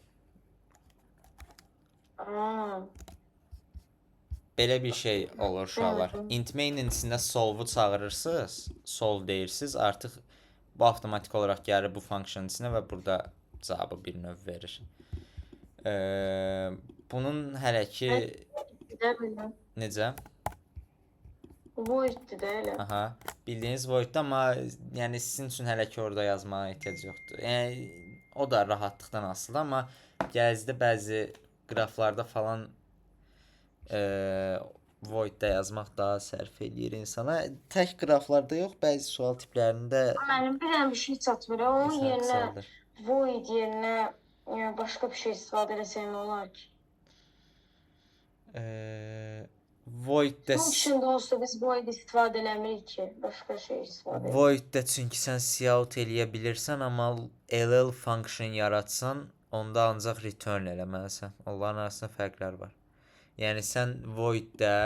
Belə bir şey olur uşaqlar. Int main-in içində solve-u çağırırsınız, solve deyirsiniz, artıq bu avtomatik olaraq gəlir bu function içinə və burada cavabı bir növ verir. Bunun hələ ki də belə. Necə? Voiddir də elə. Aha, bildiyiniz voiddə, amma yəni sizin üçün hələ ki orada yazmağa ehtiyac yoxdur. Yəni o da rahatlıqdan asılıdır, amma gələcəkdə bəzi qraflarda falan voiddə yazmaq daha sərf eləyir insana. Tək qraflarda yox, bəzi sual tiplərində Mənim bir dənə bir şey çatmır. Onun insan yerinə qısaldır. void yerinə yəni başqa bir şey istifadə etsək nə olar ki? Voiddə Function'da olsa biz void istifadə eləmirik ki. Başqa şey istifadə edirik. voiddə çünki sən cout eləyə bilirsən, amma ll function yaratsan, onda ancaq return eləməlisən. Onların arasında fərqlər var. Yəni sən voiddə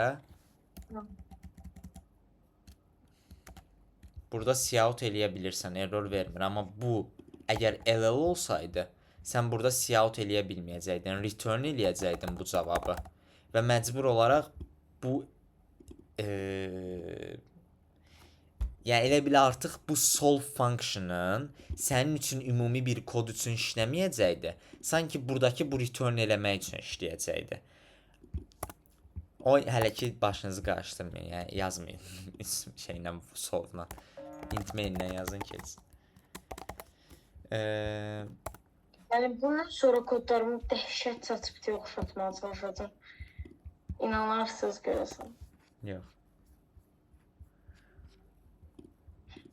burada cout eləyə bilirsən, error vermir, amma bu əgər ll olsaydı, sən burada cout eləyə bilməyəcəkdin, return eləyəcəkdin bu cavabı və məcbur olaraq bu yəni elə bil artıq bu solve function'ın sənin üçün ümumi bir kod üçün işləməyəcəkdi. Sanki buradakı bu return eləmək üçün işləyəcəkdi. O hələ ki başınızı qarışdırmayın, yəni yazmayın şeylə, solve-la. Int main-lə yazın keçsin. Yəni bundan sonra kodlarımı dəhşət ChatGPT-yə oxşatmağa çalışacağam. İnanarsınız görəsən. Yox.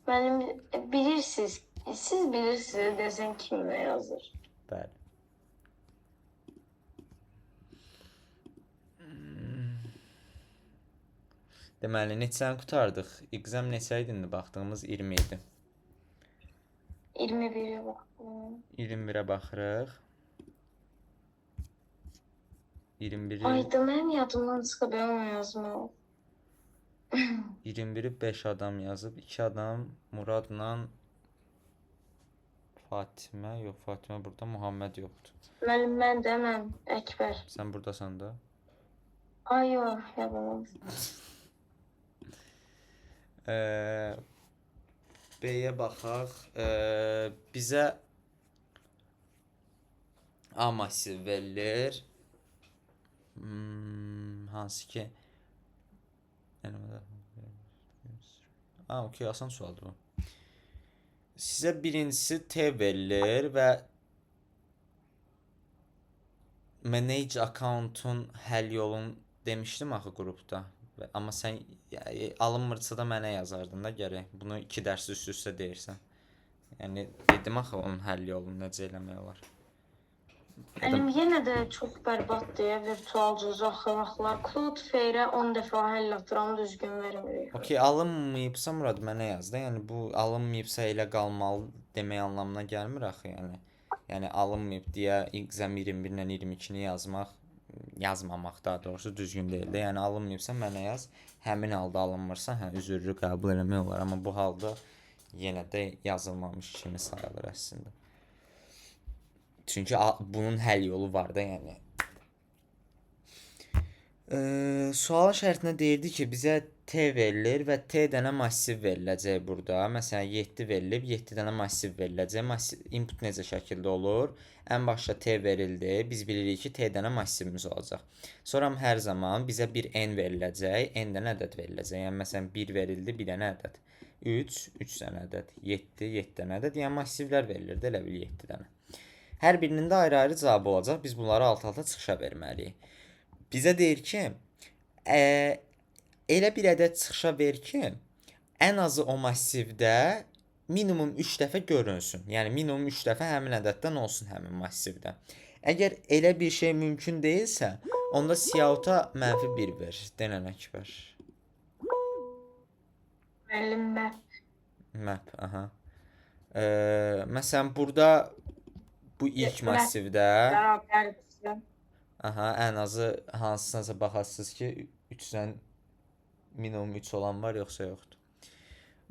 Mənim bilirsiniz, siz bilirsiniz desən kimlə yazır. Bəli. Deməli, neçəni qutardıq? Exam neçə idi indi baxdığımız 20 idi. 21'e bakalım. 21-ə baxırıq. 21-i Ayda mənim yadımdan çıxıb onu yazmaq. 21-i 5 adam yazıb, 2 adam Muradla Fatimə, yox Fatimə burada, Muhammed yoxdur. Mən də mən Əkbər. Sən burdasan da. Ay yox, yadımdan. B-yə baxaq. Bizə A massiv verilir. Hansı ki okey, asan sualdır bu. Sizə birincisi T verilir və manage account'un həll yolunu demişdim axı qrupda. Amma sən alınmırsa da mənə yazardın da gərək. Bunu 2 dərs üst-üstə deyirsən. Yəni dedim axı onun həll yolunu necə eləmək olar. Mənim yenə də çox bərbaddır virtual cüzəxılar. Cloudflare 10 dəfə həll atıram, düzgün vermir. Okey, alınmayıbsa Murad mənə yaz da. Yəni bu alınmayıbsa elə qalmalı demək anlamına gəlmir axı, yəni. Yəni alınmayıb deyə exam 21 ilə 22-ni yazmamaq daha doğrusu düzgün deyil də. Yəni alınmayıbsa mənə yaz. Həmin halda alınmırsa, üzrlü qəbul eləmək olar, amma bu halda yenə də yazılmamış kimi sayılır əslində. Çünki bunun həll yolu var da, yəni. Sualın şərtinə deyirdi ki, bizə T verilir və T dənə massiv veriləcək burada. Məsələn, 7 verilib, 7 dənə massiv veriləcək. Input necə şəkildə olur? Ən başda T verildi. Biz bilirik ki, T dənə massivimiz olacaq. Sonra hər zaman bizə bir N veriləcək, N dənə ədəd veriləcək. Yəni, məsələn, 1 verildi, bir dənə ədəd. 3 dənə ədəd. 7 dənə ədəd. Yəni, massivlər verilirdi, elə bil 7 dənə. Hər birinin də ayrı-ayrı cavabı olacaq. Biz bunları alt-alta çıxışa verməliyik. Bizə deyir ki, elə bir ədəd çıxışa ver ki, ən azı o massivdə minimum 3 dəfə görünsün. Yəni minimum 3 dəfə həmin ədəddən olsun həmin massivdə. Əgər elə bir şey mümkün deyilsə, onda cout-a -1 ver. Denən Əkbər. Müəllim map. Map, aha. Məsələn, burada bu ilk massivdə Bərabərdir. aha, ən azı hansısınasa baxasınız ki, 3-dən minimum 3 olan var, yoxsa yoxdur.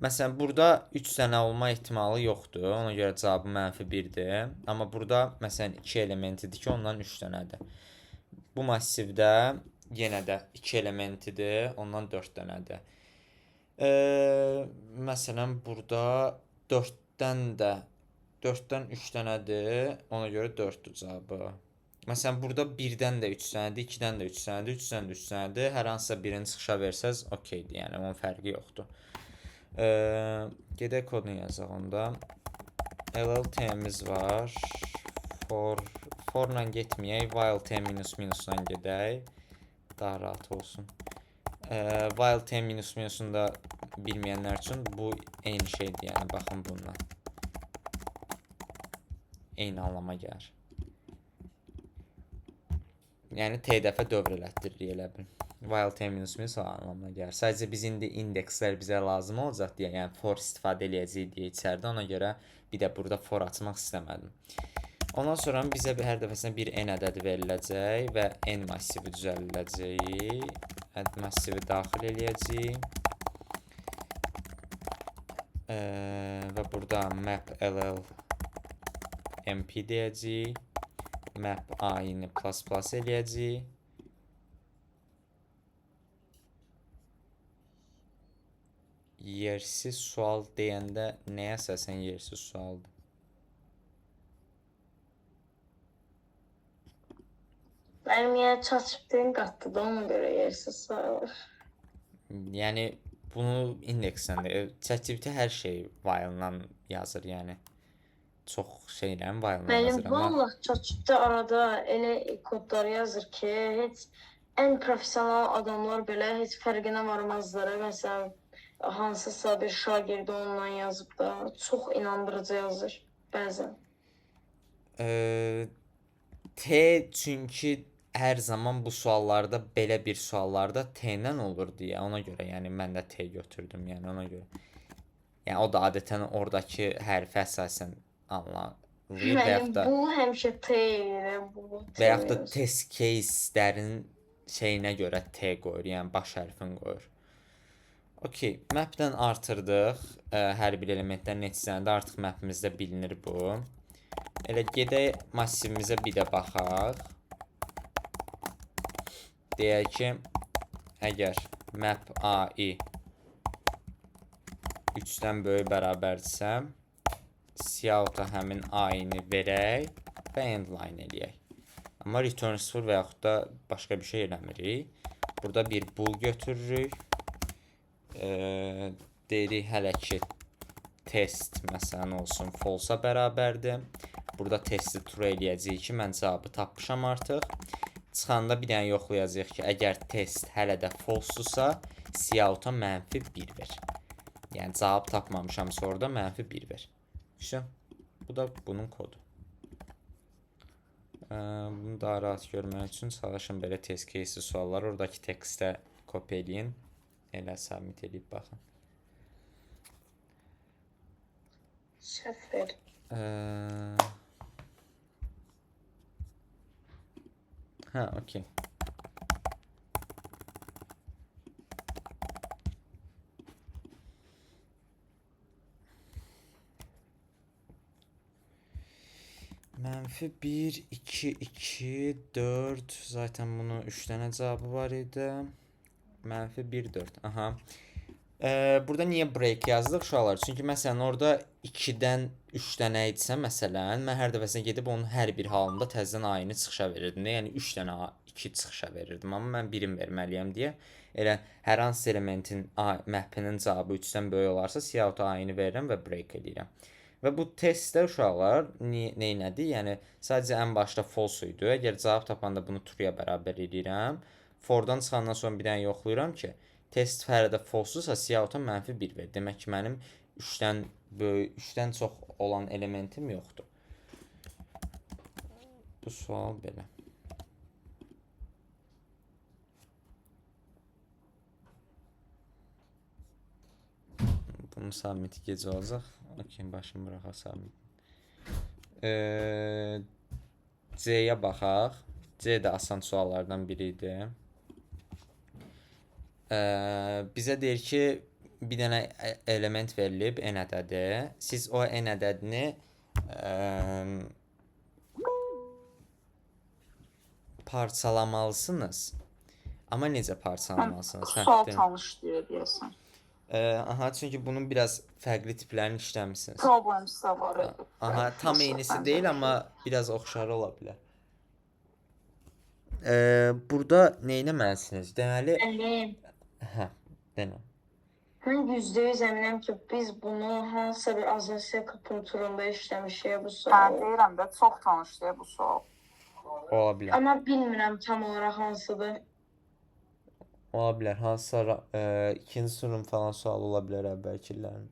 Məsələn, burada 3 dənə olma ehtimalı yoxdur. Ona görə cavabı -1-dir. Amma burada məsələn 2 elementidir ki, ondan 3 dənədir. Bu massivdə yenə də 2 elementidir, ondan 4 dənədir. Məsələn, burada 4-dən 3 dənədir. Ona görə 4-dür cavabı. Məsələn, burada 1-dən də 3 dənədir, 2-dən də 3 dənədir, 3-dən də 3 dənədir. Hər hansısa birini çıxışa versəz, okeydir. Yəni onun fərqi yoxdur. Gedək kodunu yazaq onda. LLT-miz var. For-la getməyək, while t minus-minusla gedək. Daha rahat olsun. While t minus-minusunu da bilməyənlər üçün bu eyni şeydir. Yəni baxın bununla. Eyni anlama gəlir. Yəni t dəfə dövr elətdirir elə bil. While t minus-minus anlamına gəlir. Sadəcə biz indi indekslər bizə lazım olacaq deyə, yəni for istifadə eləyəcəyik deyə içəridə. Ona görə bir də burada for açmaq istəmədim. Ondan sonra bizə hər dəfəsinə bir n ədədi veriləcək və n massivi düzəldiləcək. Add massivi daxil eləyəcəyik. Və burada map ll mp deyəcəyik. Map a-ni plus plus eləyəcəyik. Yersiz sual deyəndə nəyə əsasən yersiz sualdır? Mənim yəni ChatGPT-nin qatdıda ona görə yersiz sayılır. Yəni bunu indeksdən də ChatGPT hər şey while-la yazır, yəni. Çox şeylərin while-la Mənim yazır amma vallah ChatGPT arada elə kodlar yazır ki, heç ən professional adamlar belə heç fərqinə varmazlar. Məsələn, hansısa bir şagirdi onunla yazıb da çox inandırıcı yazır bəzən. T çünki hər zaman bu suallarda belə bir suallarda T-lə olur deyə ona görə yəni mən də T götürdüm, yəni ona görə. Yəni o da adətən oradakı hərfi əsasən anlayır və yaxud da Bu həmişə T ilə bu. və yaxud da test case-lərin şeyinə görə T qoyur, yəni baş hərfini qoyur. Okey, mapdən artırdıq. Hər bir elementdən neçəsəndə artıq mapimizdə bilinir bu. Elə gedək massivimizə bir də baxaq. Deyək ki, əgər map AI 3-dən böyük bərabərdirsə, cout-a həmin AI-ni verək və endline eləyək. Amma return 0 və yaxud da başqa bir şey eləmirik. Burada bir bool götürürük. Deyirik hələ ki test məsələn olsun false-a bərabərdir. Burada testi true eləyəcəyik ki, mən cavabı tapmışam artıq. Çıxanda bir dənə yoxlayacağıq ki, əgər test hələ də false-dursa, cout-a -1 ver. Yəni cavab tapmamışamsa orada -1 ver. İşte, bu da bunun kodu. Bunu daha rahat görmək üçün çalışın belə test case sualları oradakı tekstə kopya eləyin. Elə submit edib baxın. Şəfər. Hə, okey. -1, 2, 2, 4. Zaten bunun 3 tane cevabı var idi. -1, 4. Aha. Burada niye break yazdıq uşaqlar? Çünki məsələn orada 2-dən 3 dənə idisə məsələn, mən hər dəfəsinə gedib onun hər bir halında təzədən ayını çıxışa verirdim. Yəni 3 dənə 2 çıxışa verirdim. Amma mən birim verməliyəm deyə elə hər hansı elementin mapinin cavabı 3-dən böyük olarsa cout ayını verirəm və break edirəm. Və bu testdə uşaqlar neynədir? Yəni sadəcə ən başda false idi. Əgər cavab tapanda bunu true-ya bərabər edirəm. For-dan çıxandan sonra bir dənə yoxlayıram ki, test fərədə false-dursa cout-a -1 ver. Demək ki, mənim 3-dən böyük, 3-dən çox olan elementim yoxdur. Bu sual belə. Bunun submit gecə olacaq. Okey, başım bıraxa submit. C-yə baxaq. C də asan suallardan biri idi. Bizə deyir ki, bir dənə element verilib n ədədi. Siz o n ədədini parçalamalısınız. Amma necə parçalamalısınız? Sual tanışlayır deyəsən. Aha, çünki bunun biraz fərqli tiplərini işləmişsiniz. Problems da var. Aha, tam eynisi deyil, amma biraz oxşarı ola bilər. burada nə etməlisiniz? Deməli, Əlim, hə, denə. mən %100 əminəm ki, biz bunu hansısa bir azasiya akupunkturunda işləmişik bu Hə, sualı. deyirəm də çox tanışdır bu sual. Ola bilər. Amma bilmirəm tam olaraq hansıdır. Ola bilər. Hansısa ikinci sunum falan sual ola bilər əvvəlkilərin.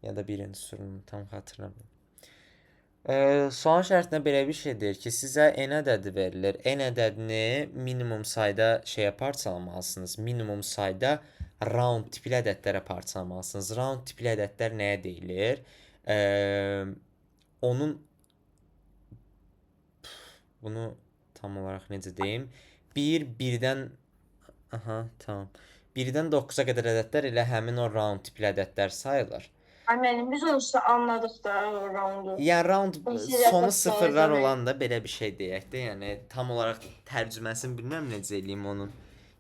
Ya da birinci sunum tam xatırlamıram. Sual şərtinə belə bir şey deyir ki, sizə n ədədi verilir. N ədədini minimum sayda şeyə parçalamalısınız. Minimum sayda round tipli ədədlərə parçalamalısınız. Round tipli ədədlər nəyə deyilir? Onun bunu tam olaraq necə deyim? 1-dən tamam. 1-dən 9-a qədər ədədlər elə həmin o round tipli ədədlər sayılır. Əminəm, biz onsuz anladıq da o roundu. Yəni round Biz sonu yazaq sıfırlar demək. olanda belə bir şey deyək də, yəni tam olaraq tərcüməsini bilmirəm necə eləyim onun.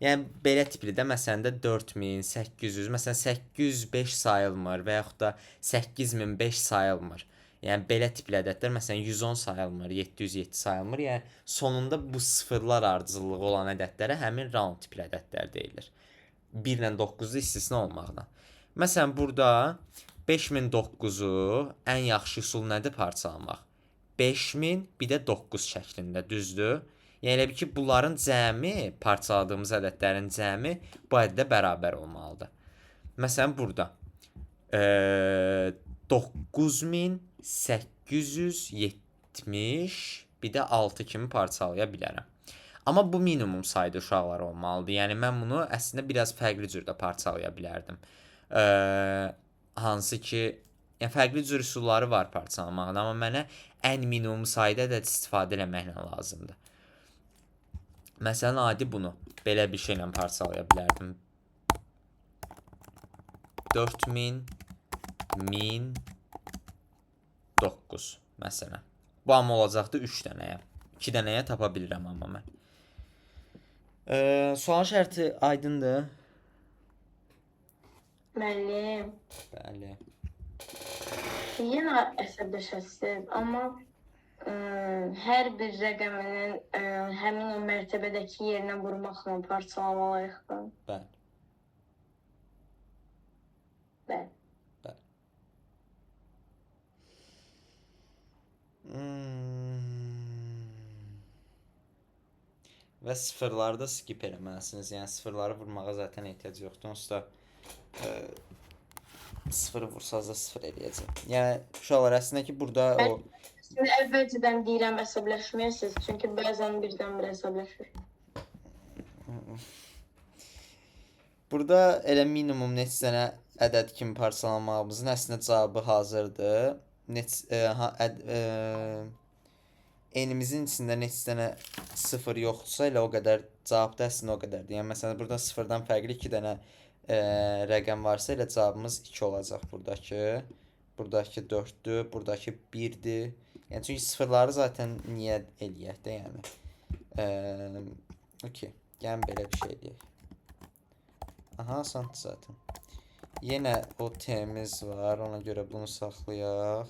Yəni belə tipli də məsələn də 4800, məsələn 805 sayılmır və yaxud da 8005 sayılmır. Yəni belə tipli ədədlər məsələn 110 sayılmır, 707 sayılmır. Yəni sonunda bu sıfırlar ardıcıllığı olan ədədlərə həmin round tipli ədədlər deyilir. 1 ilə 9-u istisna olmaqla. Məsələn burada 5009-u ən yaxşı üsul nədir parçalamaq? 5000 bir də 9 şəklində, düzdür? Yəni elə bil ki, bunların cəmi, parçaladığımız ədədlərin cəmi bu ədədə bərabər olmalıdır. Məsələn burada 9870 bir də 6 kimi parçalaya bilərəm. Amma bu minimum sayda uşaqlar olmalıdır. Yəni mən bunu əslində biraz fərqli cürdə parçalaya bilərdim. Hansı ki, yəni fərqli cür üsulları var parçalamağın, amma mənə ən minimum sayda ədəd istifadə etməklə lazımdır. Məsələn, adi bunu belə bir şeylə parçalaya bilərdim. 4000 1000 9 məsələn. Bu amma olacaqdı 3 dənəyə. 2 dənəyə tapa bilirəm amma mən. Sual şərti aydındır. Müəllim, Bəli. yenə əsəbləşəsiniz, amma hər bir rəqəminin həmin o mərtəbədəki yerinə vurmaqla parçalamalıyıq da. Bəli. Bəli. Və sıfırları da skip eləməlisiniz. Yəni sıfırları vurmağa zaten ehtiyac yoxdur. Onsuz da sıfırı vursaz da sıfır eləyəcək. Yəni uşaqlar əslində ki, burada o Şimdi əvvəlcədən deyirəm əsəbləşməyəsiniz, çünki bəzən birdən-bir əsəbləşir. burada elə minimum neçə dənə ədəd kimi parçalamağımızın əslində cavabı hazırdır. Enimizin içində neçə dənə sıfır yoxdursa elə o qədər cavab da əslində o qədərdir. Yəni məsələn burada sıfırdan fərqli 2 dənə rəqəm varsa elə cavabımız 2 olacaq buradakı. Buradakı 4-dür, buradakı 1-dir. Yəni çünki sıfırları zaten niyə eləyək də yəni. Okey. Yəni belə bir şey eləyək. Aha, asandır zaten. Yenə o T'miz var, ona görə bunu saxlayaq.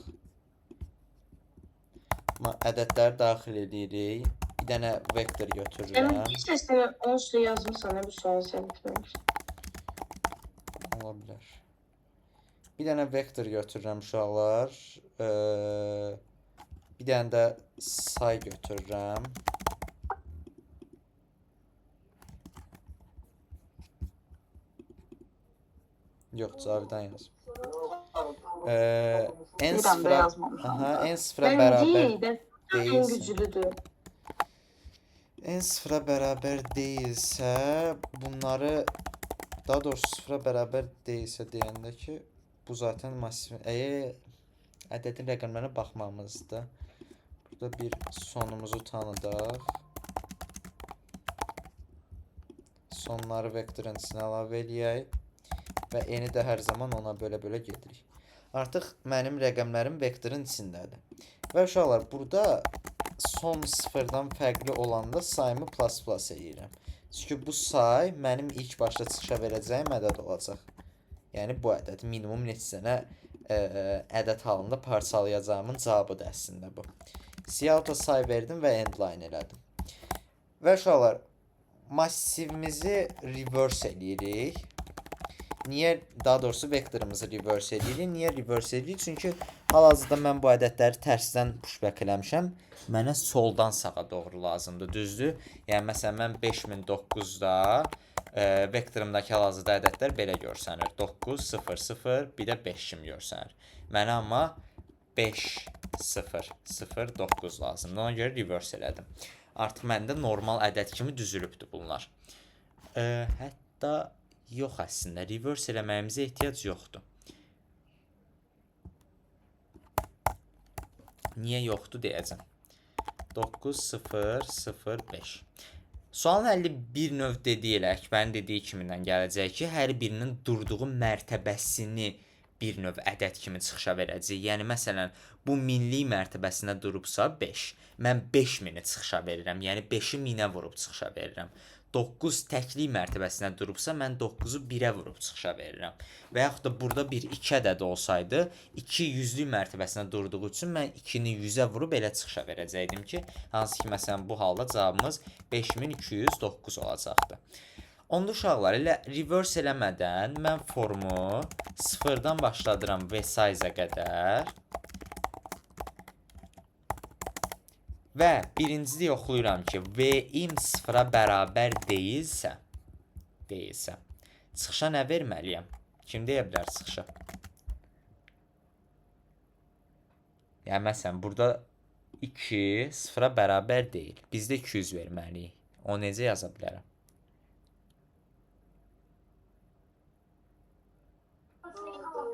Ədədləri daxil edirik. Bir dənə vektor götürürəm. Əmin səsini onsuz da yazmışsan, bu sualı sən bitməmişsən. Ola bilər. Bir dənə vektor götürürəm uşaqlar. Bir dənə də say götürürəm. Yox, Cavidan yaz. En sıfıra bərabər En güclüdür. En sıfıra bərabər deyilsə, bunları daha doğrusu sıfıra bərabər deyilsə deyəndə ki, bu zaten massiv. Ədədin rəqəmlərinə baxmamızdır. Burada bir sonumuzu tanıdaq. Sonları vektorun içinə əlavə eləyək və eni də hər zaman ona bölə-bölə gedirik. Artıq mənim rəqəmlərim vektorun içindədir. Və uşaqlar, burada son sıfırdan fərqli olanda sayımı plus eləyirəm. Çünki bu say mənim ilk başda çıxışa verəcəyim ədəd olacaq. Yəni bu ədəd minimum neçə dənə ədəd halında parçalayacağımın cavabıdır əslində bu. Siyahıda say verdim və endline elədim. Və uşaqlar, massivimizi reverse edirik. Niyə, daha doğrusu vektorumuzu reverse edirik? Niyə reverse edirik? Çünki hal-hazırda mən bu ədədləri tərsdən pushback eləmişəm. Mənə soldan sağa doğru lazımdır, düzdür? Yəni məsələn mən 5009-da vektorumdakı hal-hazırda ədədlər belə görsənir. 9 0 0 bir də 5 kimi görsənir. Mənə amma 5 0 0 9 lazımdır. Ona görə reverse elədim. Artıq məndə normal ədəd kimi düzülübdür bunlar. Hətta yox, əslində reverse eləməyimizə ehtiyac yoxdur. Niyə yoxdur deyəcəm. 9 0 0 5. Sualın həlli bir növ dediyi elə Əkbərin dediyi kimindən gələcək ki, hər birinin durduğu mərtəbəsini bir növ ədəd kimi çıxışa verəcək. Yəni məsələn, bu minlik mərtəbəsində durubsa 5. Mən 5000-i çıxışa verirəm. Yəni 5-i 1000-ə vurub çıxışa verirəm. 9 təklik mərtəbəsinə durubsa, mən 9-u 1-ə vurub çıxışa verirəm. Və yaxud da burada bir 2 ədədi olsaydı, 2 yüzlük mərtəbəsinə durduğu üçün mən 2-ni 100-ə vurub elə çıxışa verəcəkdim ki, hansı ki, məsələn, bu halda cavabımız 5209 olacaqdı. Onda uşaqlar, elə reverse eləmədən mən formu sıfırdan başladıram V size-ə qədər və birincide yoxlayıram ki, V-im sıfıra bərabər deyilsə, çıxışa nə verməliyəm? Kim deyə bilər çıxışa? Yəni, məsələn, burada 2 sıfıra bərabər deyil. Biz də 200 verməliyik. O necə yaza bilərəm?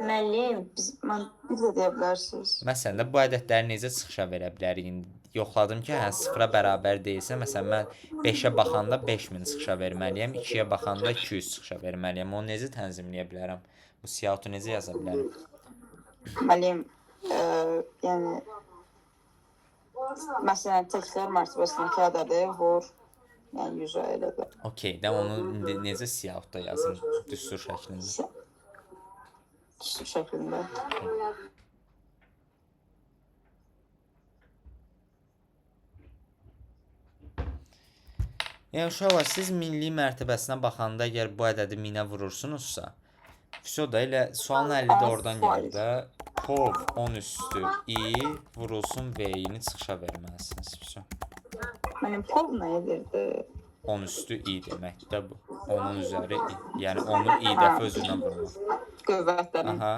Müəllim, biz də deyə bilərsiniz. Məsələn də bu ədədləri necə çıxışa verə bilərik? Yoxladım ki, hə, sıfıra bərabər deyilsə, məsələn, mən 5-ə baxanda 5000 çıxışa verməliyəm, 2-yə baxanda 200 çıxışa verməliyəm. Onu necə tənzimləyə bilərəm? Bu siyahıtı necə yaza bilərəm? Müəllim, yəni, məsələn, təkrar mərtəbəsindəki ədədi vur, yəni 100-ə elə də. Okey, də onu necə siyahıtda yazım düstur şəklində? Düstur şəklində. Yəni, uşaqlar, siz minlik mərtəbəsinə baxanda əgər bu ədədi 1000-ə vurursunuzsa, vəsə da elə sualın həlli də oradan gəlir də. Pov 10 üstü i vurulsun V-ini çıxışa verməlisiniz. Vəsə. Mənim pov nə edirdi? 10 üstü i deməkdir də bu. Onun üzəri i. Yəni, onu i dəfə özünə vurmaq. Qüvvətlərin. Aha.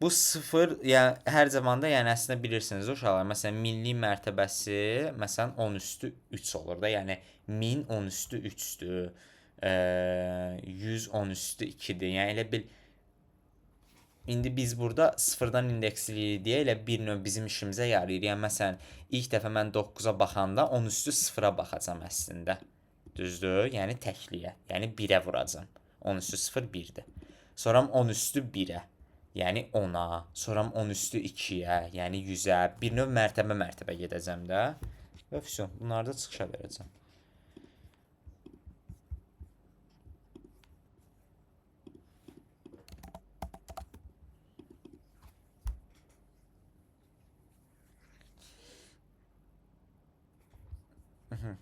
Bu sıfır, yəni hər zamanda, yəni əslində bilirsiniz uşaqlar, məsələn minlik mərtəbəsi məsələn 10 üstü 3 olur da, yəni 1000 10 üstü 3-dür. 100 10 üstü 2-dir. Yəni elə bil indi biz burada sıfırdan indeksliyirik deyə elə bir növ bizim işimizə yarayır. Yəni məsələn ilk dəfə mən 9-a baxanda 10 üstü 0-a baxacam əslində. Düzdür? Yəni təkliyə. Yəni 1-ə vuracam. 10 üstü 0 1-dir. Sonra 10 üstü 1-ə. Yəni 10-a, sonra 10 üstü 2-yə, yəni 100-ə, bir növ mərtəbə gedəcəm də. Və vəsə, bunları da çıxışa verəcəm.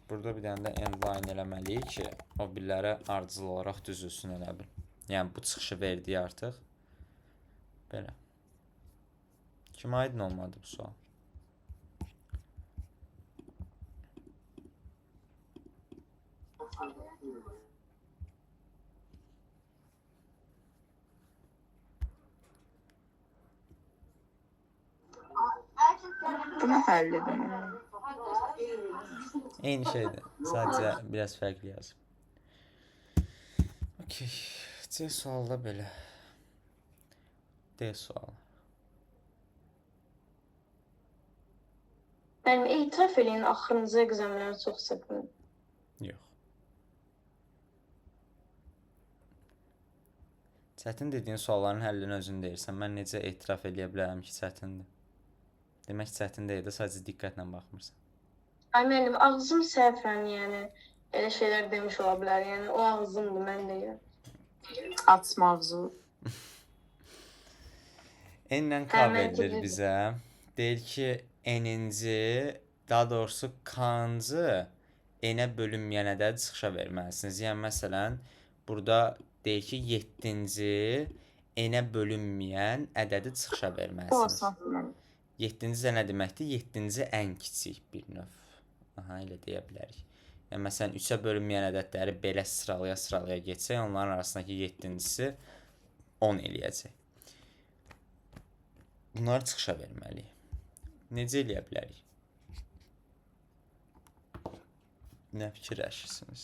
Burada bir dənə də endline eləməliyik ki, o birlərə ardıcıl olaraq düzülsün elə bil. Yəni bu çıxışı verdiyi artıq. Belə. Kimə aydın olmadı bu sual? Bunu həll edin. Eyni şeydir. Sadəcə biraz fərqli yazım. Okey. C sualda belə. D sualı. Mənim etiraf eləyin, axırıncı əqzamları çox sıxdım. Yox. Çətin dediyin sualların həllini özün deyirsən. Mən necə etiraf eləyə bilərəm ki, çətindir? Demək çətin deyil də, sadəcə diqqətlə baxmırsan. Ay mənim ağzım səhvən, yəni elə şeylər demiş ola bilər. Yəni o ağzımdır, mən deyirəm. Açma ağzı. N-lə K verilir bizə. Deyir ki, N-inci, daha doğrusu K-ncı n-ə bölünməyən ədədi çıxışa verməlisiniz. Yəni məsələn, burada deyir ki, 7-ci n-ə bölünməyən ədədi çıxışa verməlisiniz. 7-ci nə deməkdir? 7-ci ən kiçik bir növ. Aha, elə deyə bilərik. Yəni məsələn, 3-ə bölünməyən ədədləri belə sıralaya getsək, onların arasındakı 7-cisi 10 eləyəcək. Bunları çıxışa verməliyik. Necə eləyə bilərik? Nə fikirləşirsiniz?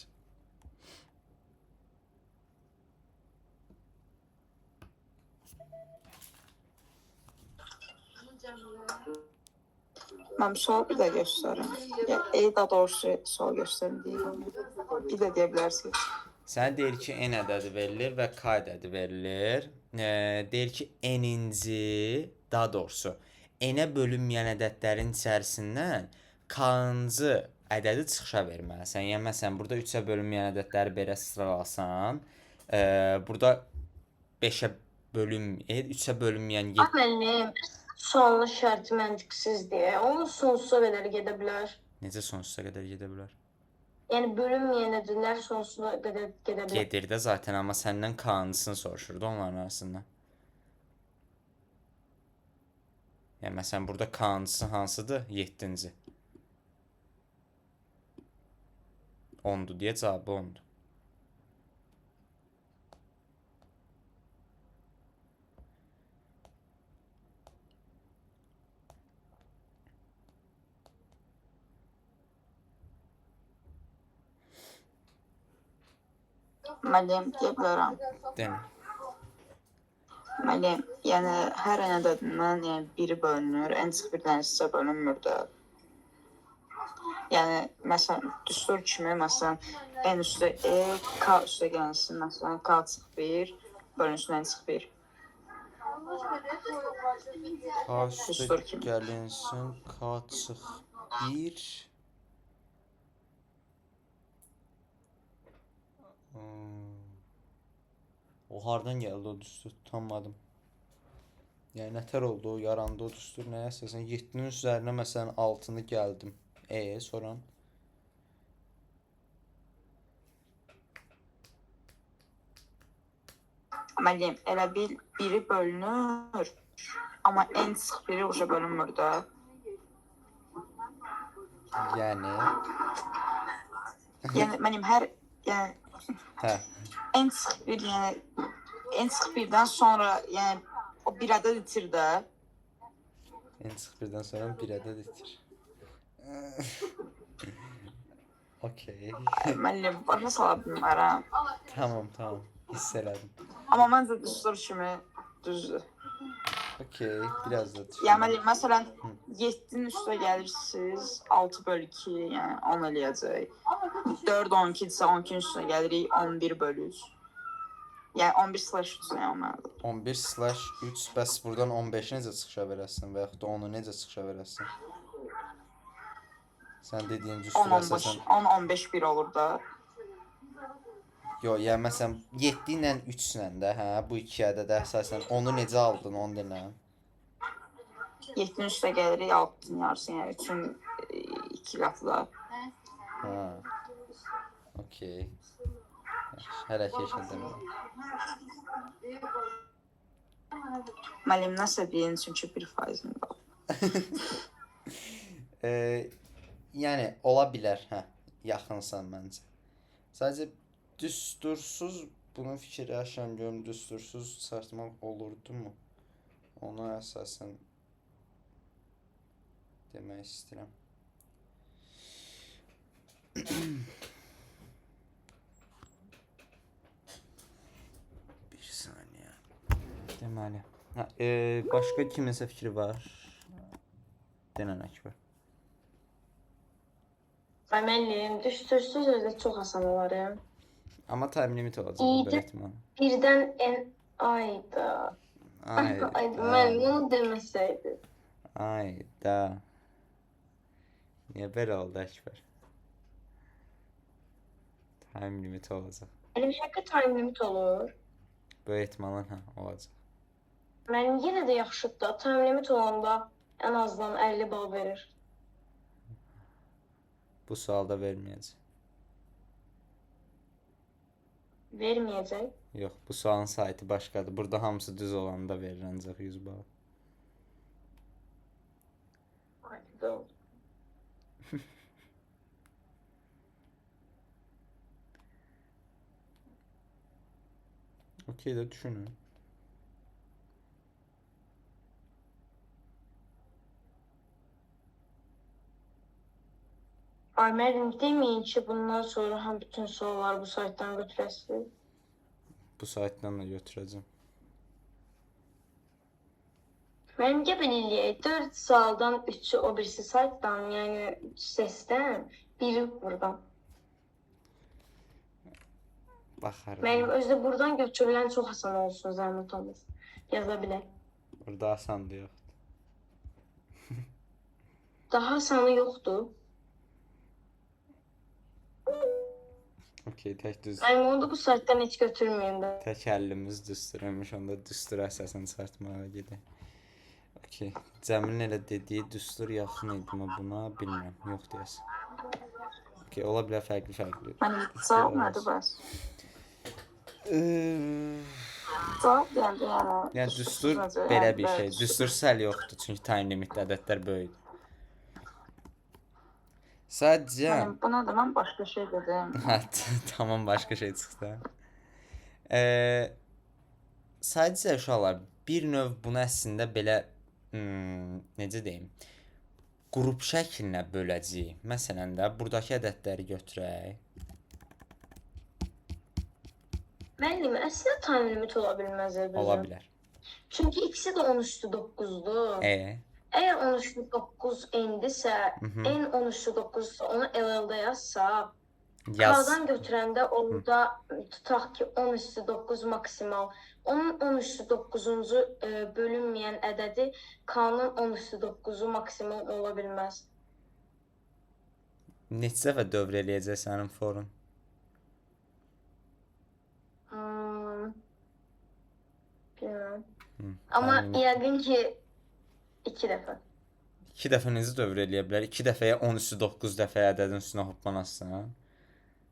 Mən sual bir də göstərim. Daha doğrusu sual göstərim deyirəm. Bir də deyə bilərsiniz. Sənə deyir ki, n ədədi verilir və k ədədi verilir. Deyir ki, n-ci, daha doğrusu, n-ə bölünməyən ədədlərin içərisindən k-cı ədədi çıxışa verməlisən. Yəni, məsələn, burada 3-ə bölünməyən ədədləri belə sıralasan, burada 5-ə bölünməyən, 3-ə bölünməyən 7... Müəllim, sonlu şərti məntiqsizdir. Onun sonsuza qədər gedə bilər. Necə sonsuza qədər gedə bilər? Yəni bölünməyən ədədlər sonsuza qədər gedə bilər. Gedir də zaten, amma səndən k-cısını soruşurdu onların arasından. Yəni, məsələn, burada k-cısı hansıdır? 7-ci. 10'dur deyə cavabı 10'dur. Müəllim, deyə bilərəm. Demə. Müəllim, yəni hər ən ədədindən biri bölünür, ən sıx bir dənə hissə bölünmür də. Yəni, məsələn, düstur kimi, məsələn, n üstə e, k üstə gəlsin, məsələn, k çıx 1, bölünsün ən çıx 1. K üstə gəlinsin, k çıx 1. O hardan gəldi o düstur? Tutanmadım. Yəni nətər oldu o, yarandı o düstur? Nəyə əsasən? 7-nin üzərinə məsələn 6-nı gəldim. Sonra? Müəllim, elə bil biri bölünür, amma ən sıx biri uca bölünmür də. Yəni? Yəni, müəllim, hər, yəni, Hə. ən sıx bir, yəni, ən sıx birdən sonra, yəni, o bir ədəd itir də. Ən sıx birdən sonra bir ədəd itir. Okey. Müəllim, başa sala bilmərəm. Tamam. Hiss elədim. Amma məncə düstur kimi düzdür. Okey, biraz da düşün. Yəni, müəllim, məsələn, 7-nin üstə gəlirsiniz, 6/2, yəni 10 eləyəcək. 4, 12-dirsə 12-nin üstə gəlirik, 11/3. Yəni 11/3 yəni. 11/3, bəs buradan 15-i necə çıxışa verəsən və yaxud da 10-u necə çıxışa verəsən? Sən dediyin düstur əsasən... 10-15 1 olur da. Yox, yəni məsələn 7 ilə 3 ilə də, hə, bu iki ədədə əsasən onu necə aldın, onu denə. 7-nin üstə gəlirik, 6-nın yarısı, yəni 3-ün 2 qatı da. Ha. Okey. Hələ keçmədim. Müəllim, nəsə deyin, çünki 1%-in qalıb. Yəni ola bilər, hə, yaxınsan məncə. Sadəcə düstursuz bunu fikirləşirəm, görüm düstursuz çıxartmaq olurdu mu? Ona əsasən demək istəyirəm. Bir saniyə. Deməli. Başqa kiminsə fikri var? Denən Əkbər. Müəllim, düstursuz özü çox asan olar. Amma time limit olacaq bu ehtimal. Birdən en ayda. Ayda, müəllim onu deməsəydi. Ayda. Niyə belə oldu Əkbər? Time limit olacaq. Elə bir şəkildə time limit olur. Bu ehtimalın hə olacaq. Mənim yenə də yaxşıdır da, time limit olanda ən azından 50 bal verir. Bu sualda verməyəcək. Verməyəcək. Yox, bu sualın saytı başqadır. Burada hamısı düz olanda verir ancaq 100 bal. Aydın. Okey də düşünün. Ay müəllim deməyin ki, bundan sonra həm bütün sualları bu saytdan götürəsiniz. Bu saytdan da götürəcəm. Müəllim gəl belə eləyək. 4 sualdan 3'ü o birisi saytdan, yəni səsdən, biri buradan. Baxarıq. Müəllim özü də buradan götürülən çox asan olsun, zəhmət olmaz. Yaza bilər. Burada asandır yox. Daha asanı yoxdur. Okey, tək düz. Müəllim onu da bu saytdan heç götürməyin də. Tək əllimiz düsturmuş, onda düstur əsasən çıxartmağa gedək. Okey. Cəmilin elə dediyi düstur yaxın idi mi buna, bilmirəm. Yox deyəsən. Okey, ola bilər fərqli. Hani cavab nədir bəs? Cavab deyəndə yəni... Yəni düstur necə, belə yəni bir şey. bəs- Düstursuz həll yoxdur, çünki time limitli ədədlər böyükdür. Sadəcə Hani buna da mən başqa şey dedim. hə, tamam başqa şey çıxdı. Sadəcə uşaqlar bir növ bunu əslində belə necə deyim, qrup şəklinə böləcəyik. Məsələn də buradakı ədədləri götürək. Müəllim, əslində time limit ola bilməz bizim. Ola bilər. Çünki ikisi də 10 üstü 9'dur. Əgər 10 üstü 9 endisə, Mhm. en 10 üstü 9'sa onu LL-də yazsaq, Yaz. K-dan götürəndə orada tutaq ki 10 üstü 9 maksimal. Onun 10 üstü 9'uncu bölünməyən ədədi K-nın 10 üstü 9'u maksimal ola bilməz. Neçə dəfə dövr eləyəcək sənin forun? Bilmirəm. Time Amma limit. yəqin ki 2 dəfə. 2 dəfə necə dövr eləyə bilər? 2 dəfəyə 10 üstü 9 dəfə ədədin üstünə hoppanasın.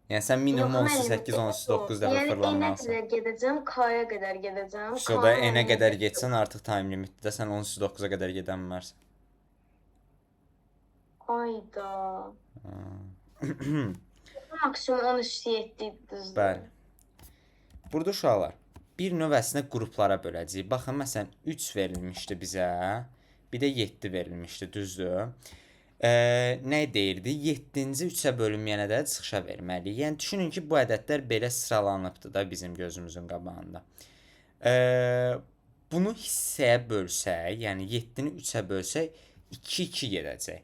Yəni sən minimum Yox, 18, müəllim, 10 üstü 9 dəfə Yəni N-ə fırlanmalısan. qədər gedəcəm, K-ya qədər gedəcəm. Şurada K-nın N-ə önünə qədər gedəcəm. getsən artıq time limitdə sən 10 üstü 9-a qədər gedə bilmərsən. Hayda. Maksimum 10 üstü 7 idi düzdür. Bəli. Burada uşaqlar bir növ əslində qruplara böləcəyik. Baxın, məsələn 3 verilmişdi bizə, bir də 7 verilmişdi, düzdür? Nə deyirdi? 7-ci 3-ə bölünməyən ədəd çıxışa verməliyik. Yəni düşünün ki, bu ədədlər belə sıralanıbdı da bizim gözümüzün qabağında. Bunu hissəyə bölsək, yəni 7-ni 3-ə bölsək 2-2 gedəcək.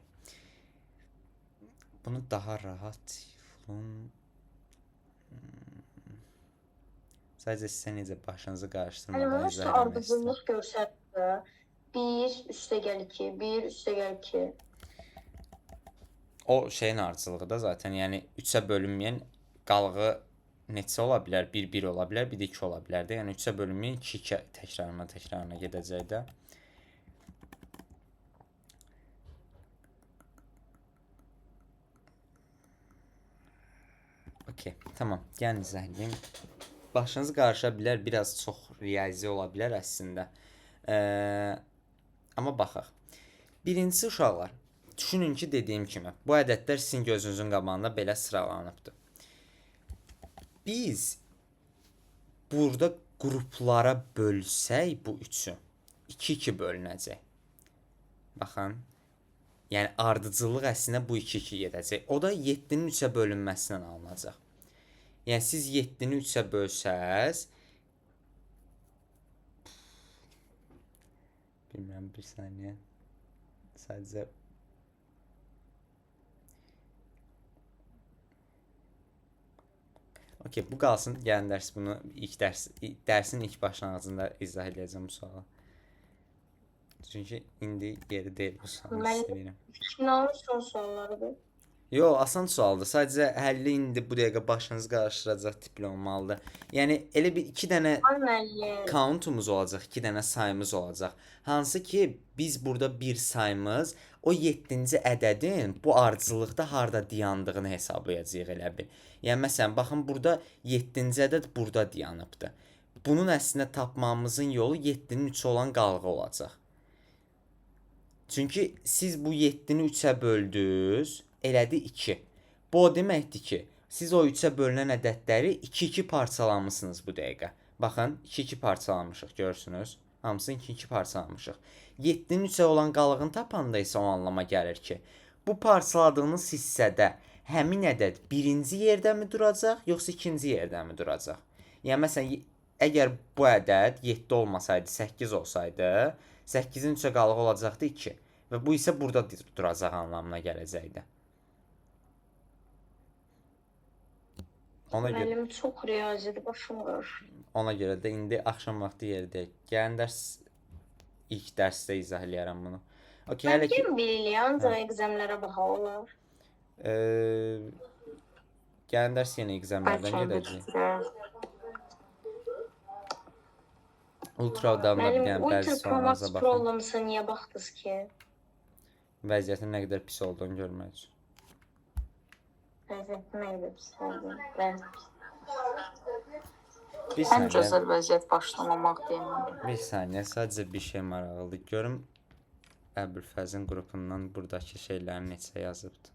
Bunu daha rahat sadəcə sizə necə başınızı Yəni qarışdırmadan onun izah üstü eləmək istəyirəm. ardıcıllıq görsətsə, 1 üstə gəl 2, 1 üstə gəl 2. O şeyin ardıcılığı da zaten, yəni 3-ə bölünməyən qalığı neçə ola bilər? 1-1 ola bilər, bir də 2 ola bilər də. Yəni 3-ə bölünməyən 2-2 təkrarına gedəcək də. Okey, tamam. Gəlin izləyim. Başınız qarışa bilər, biraz çox riyazi ola bilər əslində. Amma baxaq. Birincisi uşaqlar, düşünün ki, dediyim kimi, bu ədədlər sizin gözünüzün qabağında belə sıralanıbdır. Biz burada qruplara bölsək bu üçü 2-2 bölünəcək. Baxın. Yəni ardıcıllıq əslində bu 2-2 gedəcək. O da 7-nin 3-ə bölünməsindən alınacaq. Yəni siz 7-ni 3-ə bölsəz, bilmirəm, bir saniyə. Sadəcə okey, bu qalsın. Gəlin dərs bunu dərsin ilk başlanğıcında izah edəcəm bu sualı. Çünki indi yeri deyil bu sualın istəyirəm. Finalın son suallarıdır. Yo, asan sualdır. Sadəcə həlli indi bu dəqiqə başınız qarışdıracaq tipli olmalıdır. Yəni elə bir iki dənə Müəllim. countumuz olacaq, iki dənə sayımız olacaq. Hansı ki biz burada bir sayımız o 7-ci ədədin bu ardıcıllıqda harda dayandığını hesablayacağıq elə bil. Yəni məsələn baxın burada 7-ci ədəd burada dayanıbdı. Bunun əslində tapmamızın yolu 7-nin 3 olan qalğı olacaq. Çünki siz bu 7-ni 3-ə böldünüz, elədi 2. Bu o deməkdir ki, siz o 3-ə bölünən ədədləri 2-2 parçalamısınız bu dəqiqə. Baxın, 2-2 parçalamışıq, görürsünüz? Hamısını 2-2 parçalamışıq. 7-nin 3-ə olan qalığını tapanda isə o anlama gəlir ki, bu parçaladığınız hissədə həmin ədəd birinci yerdəmi duracaq, yoxsa ikinci yerdəmi duracaq? Yəni məsələn, əgər bu ədəd 7 olmasaydı, 8 olsaydı, 8-in 3-ə qalığı olacaqdı 2 və bu isə burada duracaq anlamına gələcəkdi. Müəllim çox riyazidir, başım qarışır. Ona görə də indi axşam vaxtı yerdəyik. Gələn dərs ilk dərsdə izah eləyərəm bunu. Okay, hələ ki Kim bilir, ancaq əqzəmlərə baxa olar. gələn dərs yenə egzamlərdən gedəcəyik. Ultravdan da bir Müəllim, dənə bəzi Ultra Pro suallarınıza Max baxın. Pro-lamısa niyə baxdınız ki? Vəziyyətin nə qədər pis olduğunu görmək üçün. Vəziyyətin nə qədər pis oldu. Mən Bir Ən saniyə, gözəl vəziyyət başlamamaq deyil. bir saniyə, sadəcə bir şey maraqlıdır. Görüm Əbülfəzin qrupundan buradakı şeyləri neçə yazıbdı.